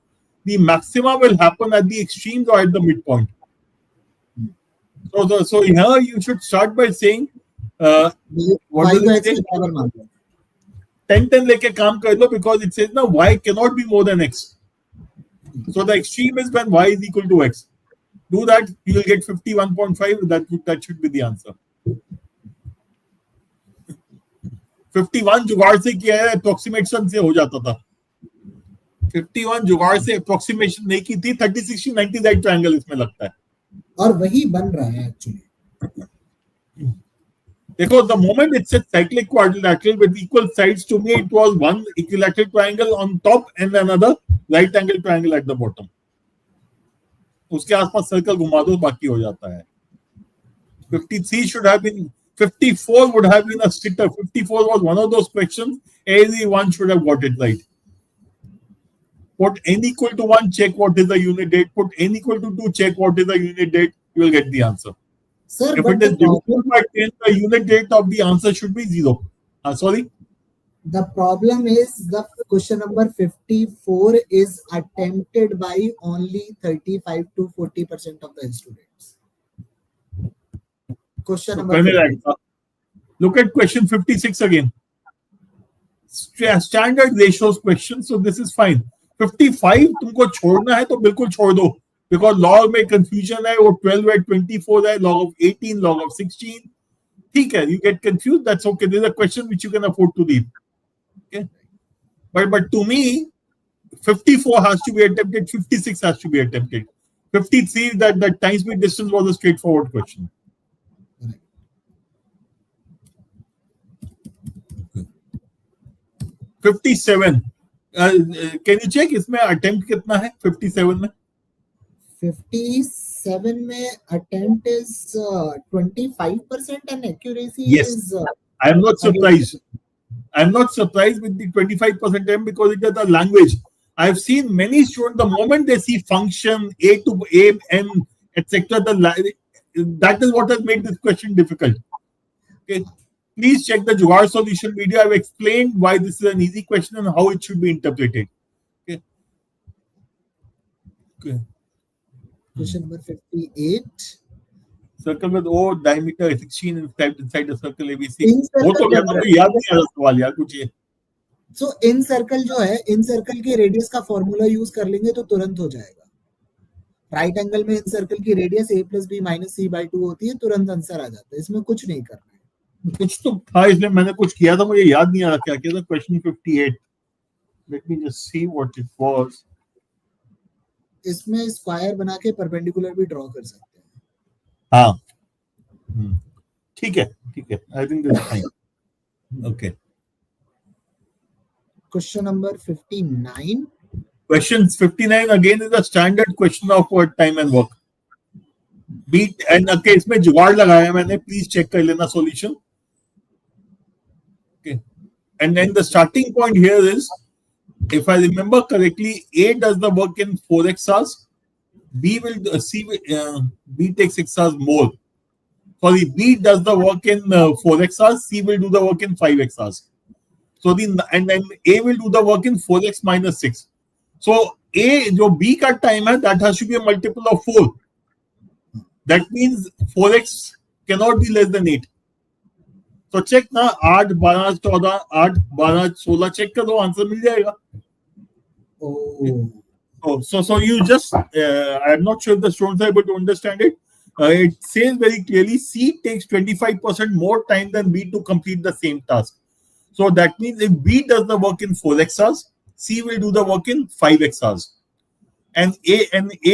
the maxima will happen at the extremes or at the midpoint. So here you should start by saying what do you say? 10 लेके काम कर लो because it says now y cannot be more than x. So the extreme is when y is equal to x. Do that, you will get 51.5. That should be the answer. 51 जुगाड़ से किया है, approximation से हो जाता था. 51 जुगाड़ से approximation नहीं की थी. 30, 60, 90 that triangle इसमें लगता है. और वही बन रहा है actually. देखो, the moment it said cyclic quadrilateral with equal sides, to me it was one equilateral triangle on top and another right angle triangle at the bottom. उसके आसपास सर्कल घुमा दो, बाकी हो जाता है. 53 should have been, 54 would have been a sitter. 54 was one of those questions everyone should have got it right. Put n equal to 1, check what is the unit date. Put n equal to 2, check what is the unit date. You will get the answer. Sir, If it is divided by 10, the unit date of the answer should be 0. Sorry? The problem is the question number 54 is attempted by only 35 to 40% of the students. Question number 50. Look at question 56 again. Standard ratios question, so this is fine. 55 तुमको छोड़ना है तो बिल्कुल छोड़ दो, because log में confusion है, वो 12 है, 24 है, log of 18, log of 16. ठीक है, you get confused, that's okay. There's a question which you can afford to leave. Okay, but to me 54 has to be attempted, 56 has to be attempted. 53, that time speed distance was a straightforward question. 57, can you check इसमें attempt कितना है 57 में? 57 में attempt is 25% and accuracy Yes. is. I am not surprised. I'm not surprised with the 25% attempt because it is the language. I've seen many students, the moment they see function A to A, M, etc., that is what has made this question difficult. Okay. Please check the Jugaad solution video. I've explained why this is an easy question and how it should be interpreted. Okay. Okay. Question number 58. Circle with O diameter 16 inside the circle ABC. In circle वो तो क्या तो याद नहीं आ रहा सवाल यार कुछ ये. So in circle जो है, in circle की रेडियस का फॉर्मूला यूज कर लेंगे तो तुरंत हो जाएगा. राइट एंगल में इन सर्कल की रेडियस a + b - c/2 होती है, तुरंत आंसर आ जाता है. इसमें कुछ नहीं करना है. कुछ तो था इसमें, मैंने कुछ किया था, मुझे याद नहीं आ रहा क्या किया था. Question 58. Let me just see what it was. इसमें स्क्वायर बना के परपेंडिकुलर भी ड्रॉ कर सकते हैं. हाँ ठीक है ठीक है. I think this fine. Okay. Question number 59. Question 59 again is a standard question of time and work. Beat and okay, इसमें जुगाड़ लगाया मैंने, प्लीज चेक कर लेना solution. Okay. And then the starting point here is, if I remember correctly, A does the work in 4x hours. B takes x hours more. Sorry, B does the work in 4x hours. C will do the work in 5x hours. So and then A will do the work in 4x - 6. So A जो B का time है, that has to be a multiple of 4. That means 4x cannot be less than 8. So check ना, 8, 12, 14, 8, 12, 16 check करो, answer मिल जाएगा. Oh. So you just, I'm not sure if the students are able to understand it. It says very clearly, C takes 25% more time than B to complete the same task. So that means if B does the work in 4x hours, C will do the work in 5x hours, and A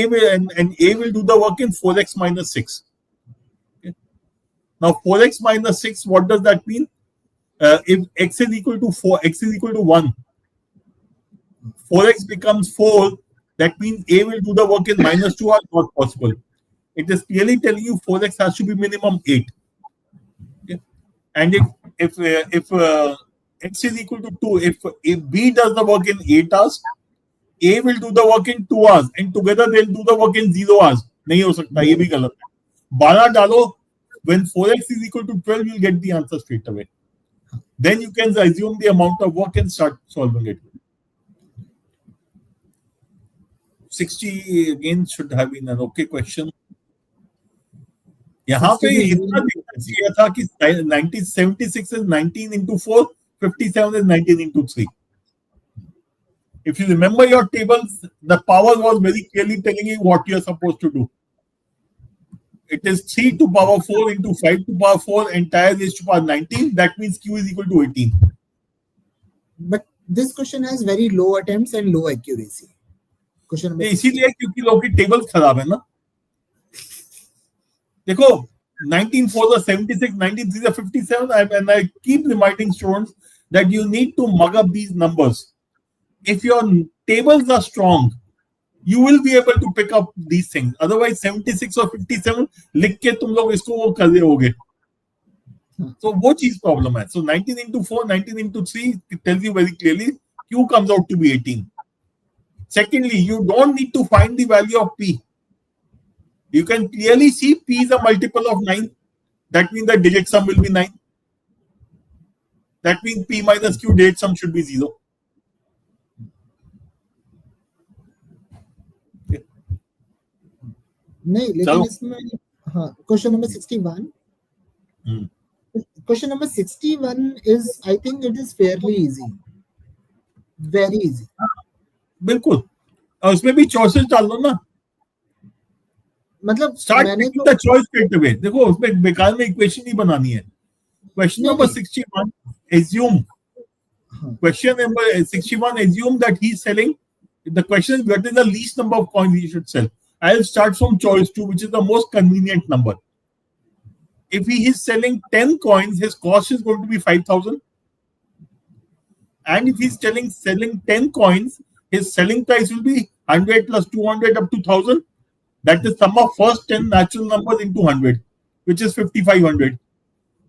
will do the work in 4x - 6. Okay. Now 4x - 6, what does that mean? If x is equal to 4, x is equal to 1, 4x becomes 4. That means A will do the work in -2 hours, not possible. It is clearly telling you 4x has to be minimum 8. Okay. And if x is equal to 2, if B does the work in 8 hours, A will do the work in 2 hours, and together they'll do the work in 0 hours. नहीं हो सकता, ये भी गलत है. 12 डालो, when 4x is equal to 12, you'll get the answer straight away. Then you can assume the amount of work and start solving it. 60 again should have been an okay question. यहाँ पे इतना difference किया था कि 76 is 19 into 4, 57 is 19 into 3. If you remember your tables, the power was very clearly telling you what you are supposed to do. It is 3 to power 4 into 5 to power 4 entire raised to power 19. That means Q is equal to 18. But this question has very low attempts and low accuracy. Question number. इसीलिए क्योंकि लोगों की table खराब है ना. देखो 19 for the 76, 93 the 57, and I keep reminding students that you need to mug up these numbers. If your tables are strong, you will be able to pick up these things. Otherwise 76 or 57 लिख के तुम लोग इसको वो कर रहे होगे. So वो चीज प्रॉब्लम है. So 19 into 4, 19 into 3, it tells you very clearly Q comes out to be 18. Secondly, you don't need to find the value of P. You can clearly see P is a multiple of 9. That means the digit sum will be 9. That means P minus Q digit sum should be 0. Okay. नहीं, लेकिन इसमें हाँ, question number 61. Question number 61 is, I think it is fairly easy. Very easy. बिल्कुल, और उसमें भी choices डाल दो ना, मतलब स्टार्ट मैंने टेकिंग तो द चॉइस स्ट्रेट अवे। देखो उसमें बेकार में इक्वेशन नहीं बनानी है। क्वेश्चन नहीं नंबर नहीं 61 assume हाँ question number 61 assume that he's selling, the question is what is the least number of coins he should sell. I'll start from choice 2, which is the most convenient number. If he is selling 10 coins, his cost is going to be 5,000. And if he's selling 10 coins, his selling price will be 100 plus 200 up to 1,000. That is sum of first 10 natural numbers into 100, which is 5,500.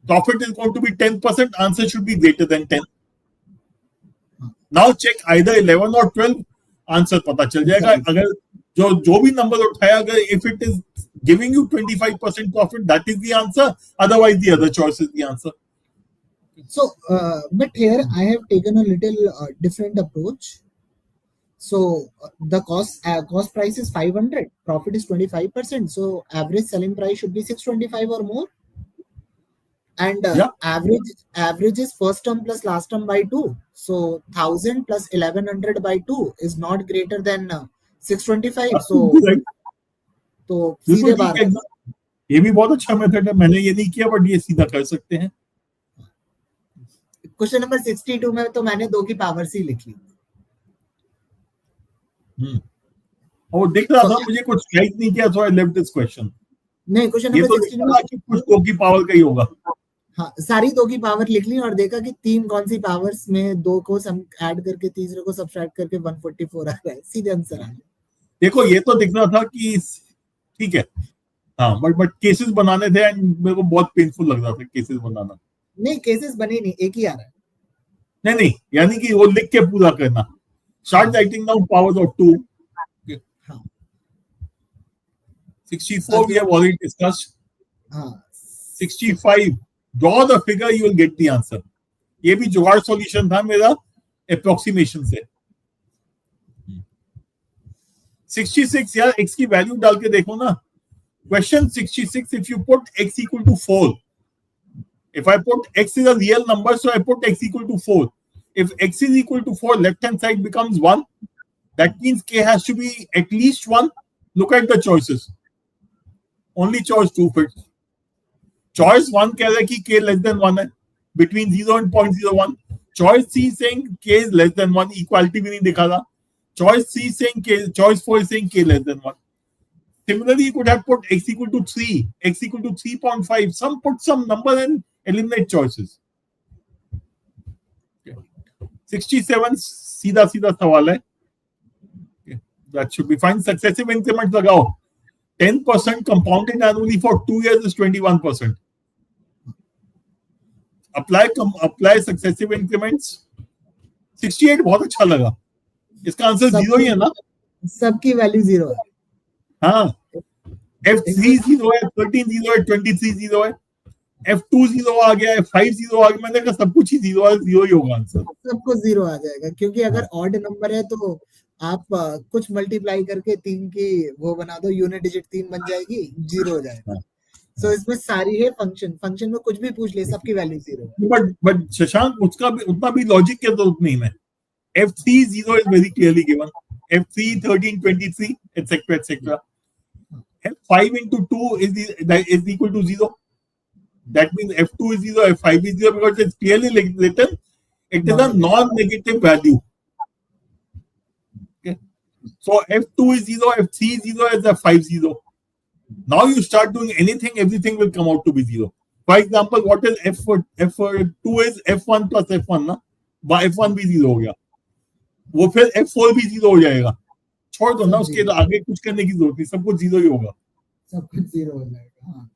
Profit is going to be 10%. Answer should be greater than 10. Now check either 11 or 12. Answer पता चल जाएगा। अगर जो भी number उठाया, अगर if it is giving you 25% profit, that is the answer. Otherwise, the other choice is the answer. So, but here I have taken a little different approach. So the cost price is 500, profit is 25%. So average selling price should be 625 or more. And Yeah. average is first term plus last term by 2. So 1000 plus 1100 by 2 is not greater than 625. So Right. तो बिल्कुल सीधे ठीक बात है। ये भी बहुत अच्छा मेथड है, मैंने ये नहीं किया, बट ये सीधा कर सकते हैं। क्वेश्चन नंबर 62 में तो मैंने 2 की पावर सी लिख ली। और दिख रहा था मुझे, कुछ स्लाइड नहीं किया, सो आई लेफ्ट दिस क्वेश्चन। नहीं, क्वेश्चन ये नंबर तो 62 दिखा कि कुछ 2 की पावर का ही होगा। हाँ, सारी 2 की पावर लिख ली और देखा कि 3 कौन सी पावर्स में 2 को सम ऐड करके तीसरे को सब्ट्रैक्ट करके 144 आ रहा है, सीधे आंसर आ गया। देखो ये तो दिख रहा था कि ठीक है, हाँ, बट केसेस बनाने थे एंड मेरे को बहुत पेनफुल लग रहा था केसेस बनाना। नहीं, केसेस बने नहीं, एक ही आ रहा है। नहीं, यानी कि वो लिख के पूरा करना। Start writing down powers of 2। हाँ 64 we have already discussed. हाँ 65 draw the figure, you will get the answer. ये भी जुगाड़ सॉल्यूशन था मेरा अप्रोक्सीमेशन से। 66 यार x की वैल्यू डाल के देखो ना। Question 66, if you put x equal to 4, if I put x is a real number, so I put x equal to 4. If x is equal to 4, left hand side becomes 1. That means k has to be at least 1. Look at the choices. Only choice 2 fits. Choice 1 कह रहा है कि k less than 1 है, between 0 and 0.01. Choice C saying k is less than 1, equality भी नहीं दिखा था. Choice C saying k, choice 4 is saying k less than 1. Similarly, you could have put x equal to 3, x equal to 3.5. Put some number and eliminate choices. 67 सीधा सवाल है. That should be fine. Successive increments लगाओ. 10% compounded annually for 2 years is 21%. Apply successive increments. 68 बहुत अच्छा लगा. इसका answer 0 ही है ना? सबकी वैल्यू 0 है। हाँ, F3 0 है, 13 0 है, 23 0 है, F2 0 आ गया है, 5 0 आ गया। मैंने कहा सब कुछ ही 0 है, 0 ही होगा आंसर। सबको 0 आ जाएगा, क्योंकि अगर ऑड नंबर है तो आप कुछ मल्टीप्लाई करके 3 की वो बना दो, यूनिट डिजिट 3 बन जाएगी, 0 हो जाएगा। सो इसमें सारी है फंक्शन में कुछ भी पूछ ले, सबकी वैल्यू 0 है। बट शशांक, उसका भी उतना भी लॉजिक की जरूरत नहीं है। F3 0 is very clearly given. F3 13 23 etc etc. F5 into 2 is equal to 0. That means F2 is 0, F5 is 0 because it's clearly written. It is a non-negative value. Okay. So F2 is 0, F3 is 0, as F5 is 0. Now you start doing anything, everything will come out to be 0. For example, what is F2 is F1 plus F1 ना? F1 भी 0 हो गया, वो फिर F4 भी 0 हो जाएगा। छोड़ दो ना, उसके आगे कुछ करने की जरूरत नहीं, सब कुछ 0 ही होगा। सब कुछ 0 हो जाएगा। हाँ।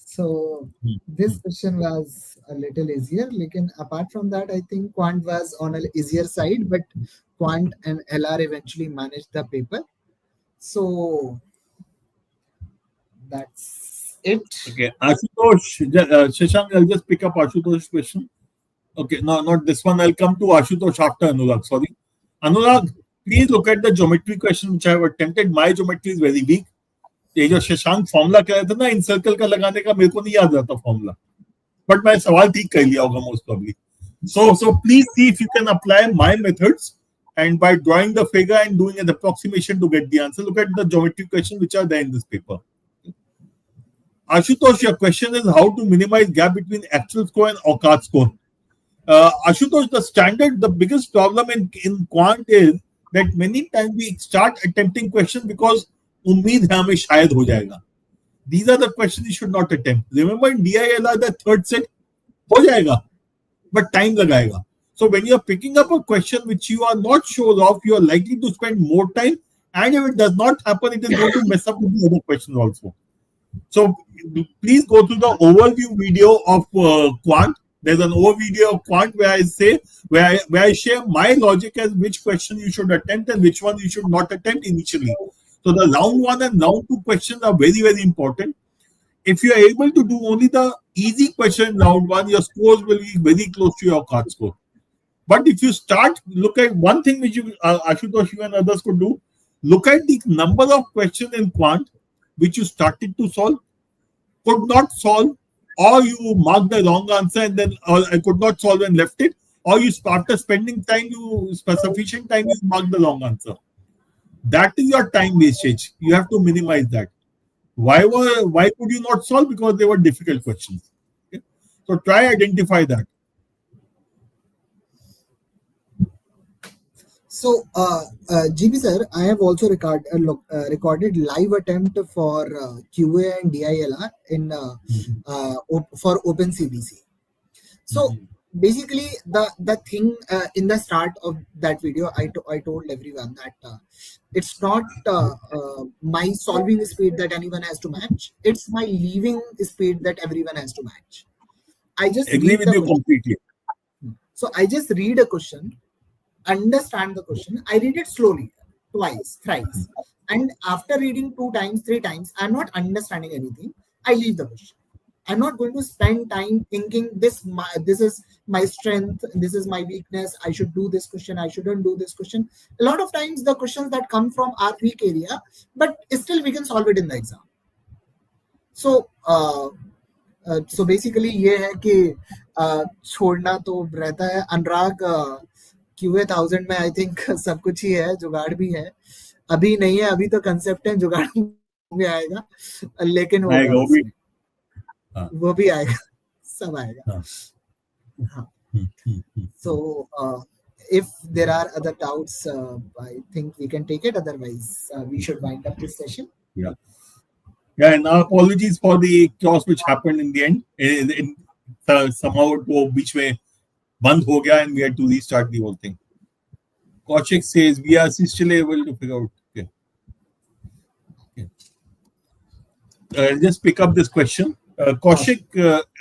So this question was a little easier, लेकिन apart from that, I think Quant was on an easier side, but Quant and LR eventually managed the paper. So that's it. Okay, Ashutosh, Shashank, I'll just pick up Ashutosh's question. Okay, no, not this one. I'll come to Ashutosh after Anurag. Sorry, Anurag, please look at the geometry question which I have attempted. My geometry is very weak. ये जो Shashank formula कह रहे थे ना इन circle का लगाने का, मेरे को नहीं याद रहता फॉर्मूला, बट मैं सवाल ठीक कर लिया होगा most probably. So please see if you can apply my methods and by drawing the figure and doing an approximation to get the answer. Look at the geometry questions which are there in this paper. Ashutosh, your question is how to minimize gap between actual score and Aukat score. Ashutosh, the biggest problem in quant is that many times we start attempting questions because उम्मीद है हमें शायद हो जाएगा. These are the questions you should not attempt. Remember in DILR, the third set हो जाएगा, but time लगाएगा. So when you are picking up a question which you are not sure of, you are likely to spend more time, and if it does not happen, it is going to mess up with the other questions also. So please go to the overview video of quant. There's an overview video of quant where I say where I share my logic as which question you should attempt and which one you should not attempt initially. So the round 1 and round 2 questions are very, very important. If you are able to do only the easy question in round 1, your scores will be very close to your card score. But if you look at one thing which you, Ashutosh, you and others could do, look at the number of questions in quant which you started to solve, could not solve, or you marked the wrong answer and then I could not solve and left it, or you after spending time, sufficient time, you marked the wrong answer. That is your time wastage. You have to minimize that. Why could you not solve? Because they were difficult questions. Okay? So try identify that. So, GB sir, I have also recorded live attempt for QA and DILR in for Open CDC. So basically, the thing in the start of that video, I told everyone that it's not my solving speed that anyone has to match. It's my leaving speed that everyone has to match. I just agree with you completely. So I just read a question, understand the question. I read it slowly, twice, thrice, and after reading 2 times, 3 times, I'm not understanding anything. I leave the question. I'm not going to spend time thinking this is my strength, this is my weakness, I should do this question, I shouldn't do this question. A lot of times the questions that come from our weak area, but still we can solve it in the exam. So so basically ये है कि छोड़ना तो रहता है. अनुराग QA 1000 में I think सब कुछ ही है, जुगाड़ भी है. अभी नहीं है, अभी तो कंसेप्ट है, जुगाड़ भी आएगा, लेकिन वो भी आएगा, सब आएगा. So if there are other doubts, I think we can take it. Otherwise, we should wind up this session. Yeah, and apologies for the chaos which happened in the end. Somehow वो बीच में बंद हो गया and we had to restart the whole thing. Kaushik says we are still able to figure out. Okay. Just pick up this question. Kaushik,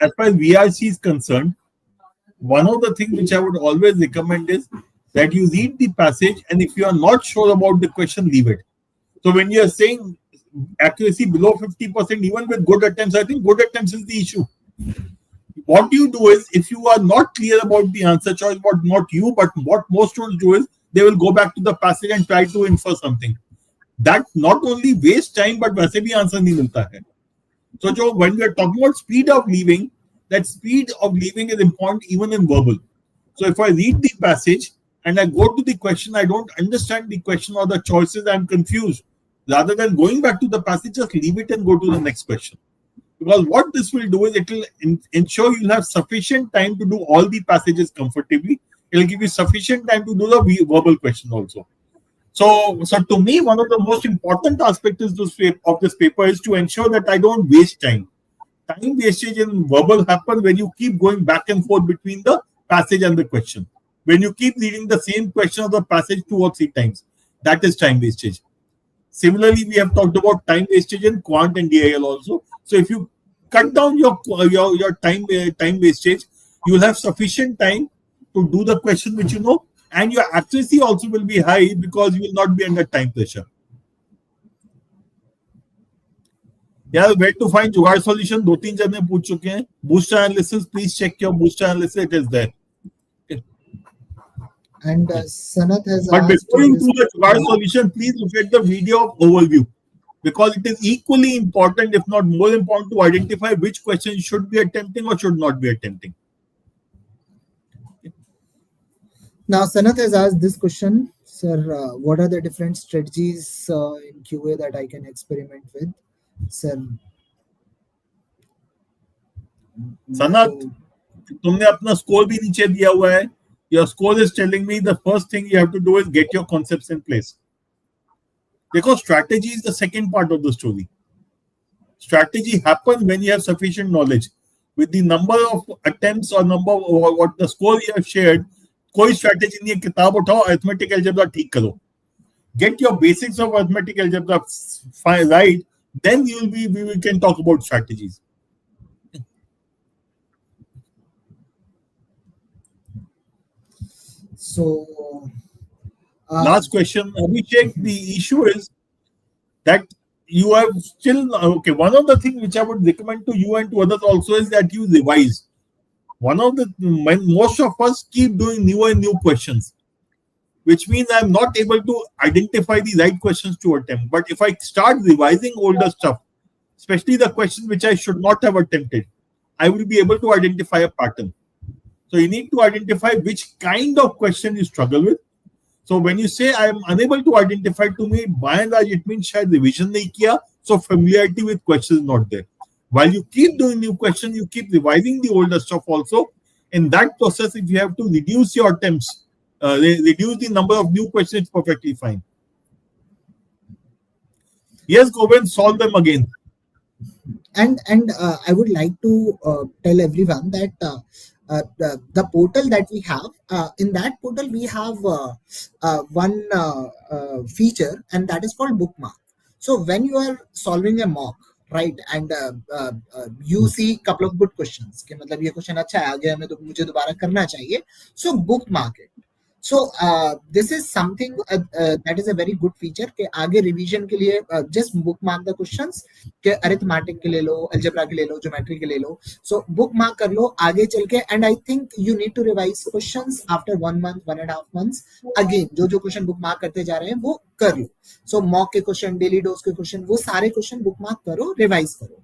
as far as VRC is concerned, one of the things which I would always recommend is that you read the passage, and if you are not sure about the question, leave it. So when you are saying accuracy below 50%, even with good attempts, I think good attempts is the issue. What you do is, if you are not clear about the answer choice, what not you, but what most students do is, they will go back to the passage and try to infer something. That not only wastes time, but वैसे भी answer नहीं मिलता है. So when we are talking about speed of leaving, that speed of leaving is important even in verbal. So if I read the passage and I go to the question, I don't understand the question or the choices, I'm confused. Rather than going back to the passage, just leave it and go to the next question. Because what this will do is it will ensure you'll have sufficient time to do all the passages comfortably. It will give you sufficient time to do the verbal question also. So to me, one of the most important aspects of this paper is to ensure that I don't waste time. Time wastage in verbal happens when you keep going back and forth between the passage and the question. When you keep reading the same question of the passage 2 or 3 times, that is time wastage. Similarly, we have talked about time wastage in quant and DIL also. So if you cut down your time wastage, you will have sufficient time to do the question which you know, and your accuracy also will be high because you will not be under time pressure. Yeah, where to find जुगाड़ solution? 2-3 जने पूछ चुके हैं. Booster analysis, please check your booster analysis. It is there. Okay. And Sanath has But asked before you do the jugaड़ solution, please look at the video of overview, because it is equally important, if not more important, to identify which question you should be attempting or should not be attempting. Now, Sanath has asked this question. Sir, what are the different strategies in QA that I can experiment with? Sir, Sanat, तुमने अपना score भी नीचे दिया हुआ है. Your score is telling me the first thing you have to do is get your concepts in place. Because strategy is the second part of the story. Strategy happens when you have sufficient knowledge. With the number of attempts or number or what the score you have shared, कोई strategy नहीं है. किताब उठाओ, arithmetic algebra ठीक करो. Get your basics of arithmetic algebra right, then we can talk about strategies. so Last question, Abhishek. The issue is that you have still okay. One of the things which I would recommend to you and to others also is that you revise. One of the most of us keep doing newer and new questions, which means I'm not able to identify the right questions to attempt. But if I start revising older stuff, especially the questions which I should not have attempted, I will be able to identify a pattern. So you need to identify which kind of question you struggle with. So when you say I am unable to identify, to me, by and large, it means शायद revision नहीं किया, so familiarity with questions is not there. While you keep doing new questions, you keep revising the older stuff also. In that process, if you have to reduce your attempts, reduce the number of new questions, it's perfectly fine. Yes, Govind, solve them again. And I would like to tell everyone that the portal that we have, in that portal we have one feature, and that is called bookmark. So when you are solving a mock, right, and you see couple of good questions कि मतलब ये question अच्छा है, आगे हमें तो मुझे दोबारा करना चाहिए, so bookmark it. So this is something that is a very good feature कि आगे revision के लिए just bookmark the questions कि arithmetic के ले लो, algebra के ले लो, geometry के ले लो. So bookmark कर लो आगे चल के, and I think you need to revise questions after 1 month, 1.5 months. Again जो question bookmark करते जा रहे हैं वो कर लो. So mock के question, daily dose के question, वो सारे question bookmark करो, revise करो.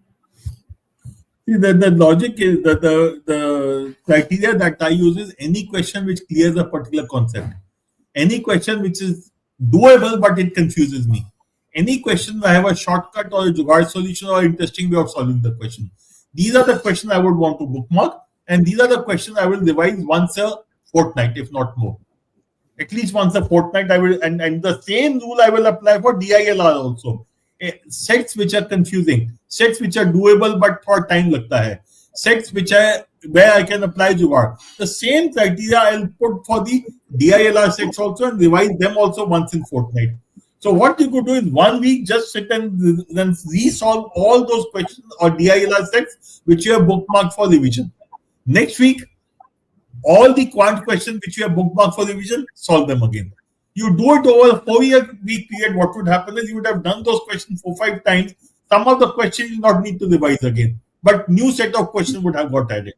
The logic is that the criteria that I use is any question which clears a particular concept. Any question which is doable but it confuses me. Any question where I have a shortcut or a jugaad solution or interesting way of solving the question. These are the questions I would want to bookmark, and these are the questions I will revise once a fortnight, if not more. At least once a fortnight I will, and the same rule I will apply for DILR also. Sets which are confusing, sets which are doable but for time लगता है, sets which are where I can apply jugaad. The same criteria I'll put for the DILR sets also and revise them also once in fortnight. So what you could do is 1 week just sit and then resolve all those questions or DILR sets which you have bookmarked for revision. Next week, all the quant questions which you have bookmarked for revision, solve them again. You do it over a 4-year week period, what would happen is you would have done those questions 4-5 times. Some of the questions you not need to revise again, but new set of questions would have got added.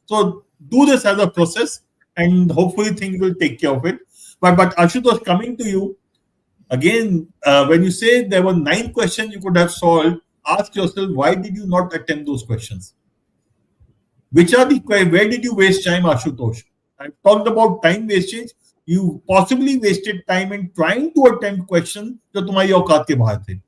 So do this as a process, and hopefully things will take care of it. But Ashutosh, coming to you again, when you say there were 9 questions you could have solved, ask yourself, why did you not attempt those questions? Where did you waste time, Ashutosh? I've talked about time wastage. You possibly wasted time in trying to attempt questions जो तुम्हारी औकात के बाहर थे.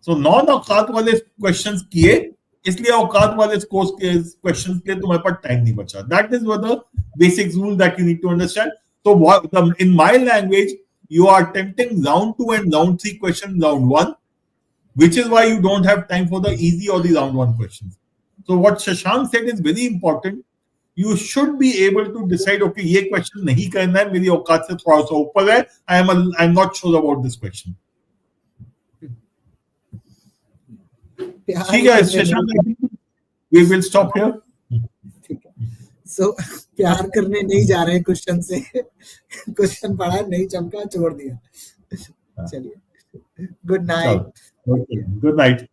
So non-औकात वाले questions किए, इसलिए औकात वाले questions के लिए तुम्हारे पास time नहीं बचा. That is what the basic rule that you need to understand. So in my language, you are attempting round 2 and round 3 questions round 1, which is why you don't have time for the easy or the round 1 questions. So what Shashank said is very important. You should be able to decide, okay, ये question नहीं करना है, मेरी औकात से थोड़ा सा ऊपर है. I'm not sure about this question. ठीक है, Shashank, I think we will stop here. So प्यार करने नहीं जा रहे क्वेश्चन से, क्वेश्चन पढ़ा नहीं चमका छोड़ दिया. चलिए, good night. Okay, good night.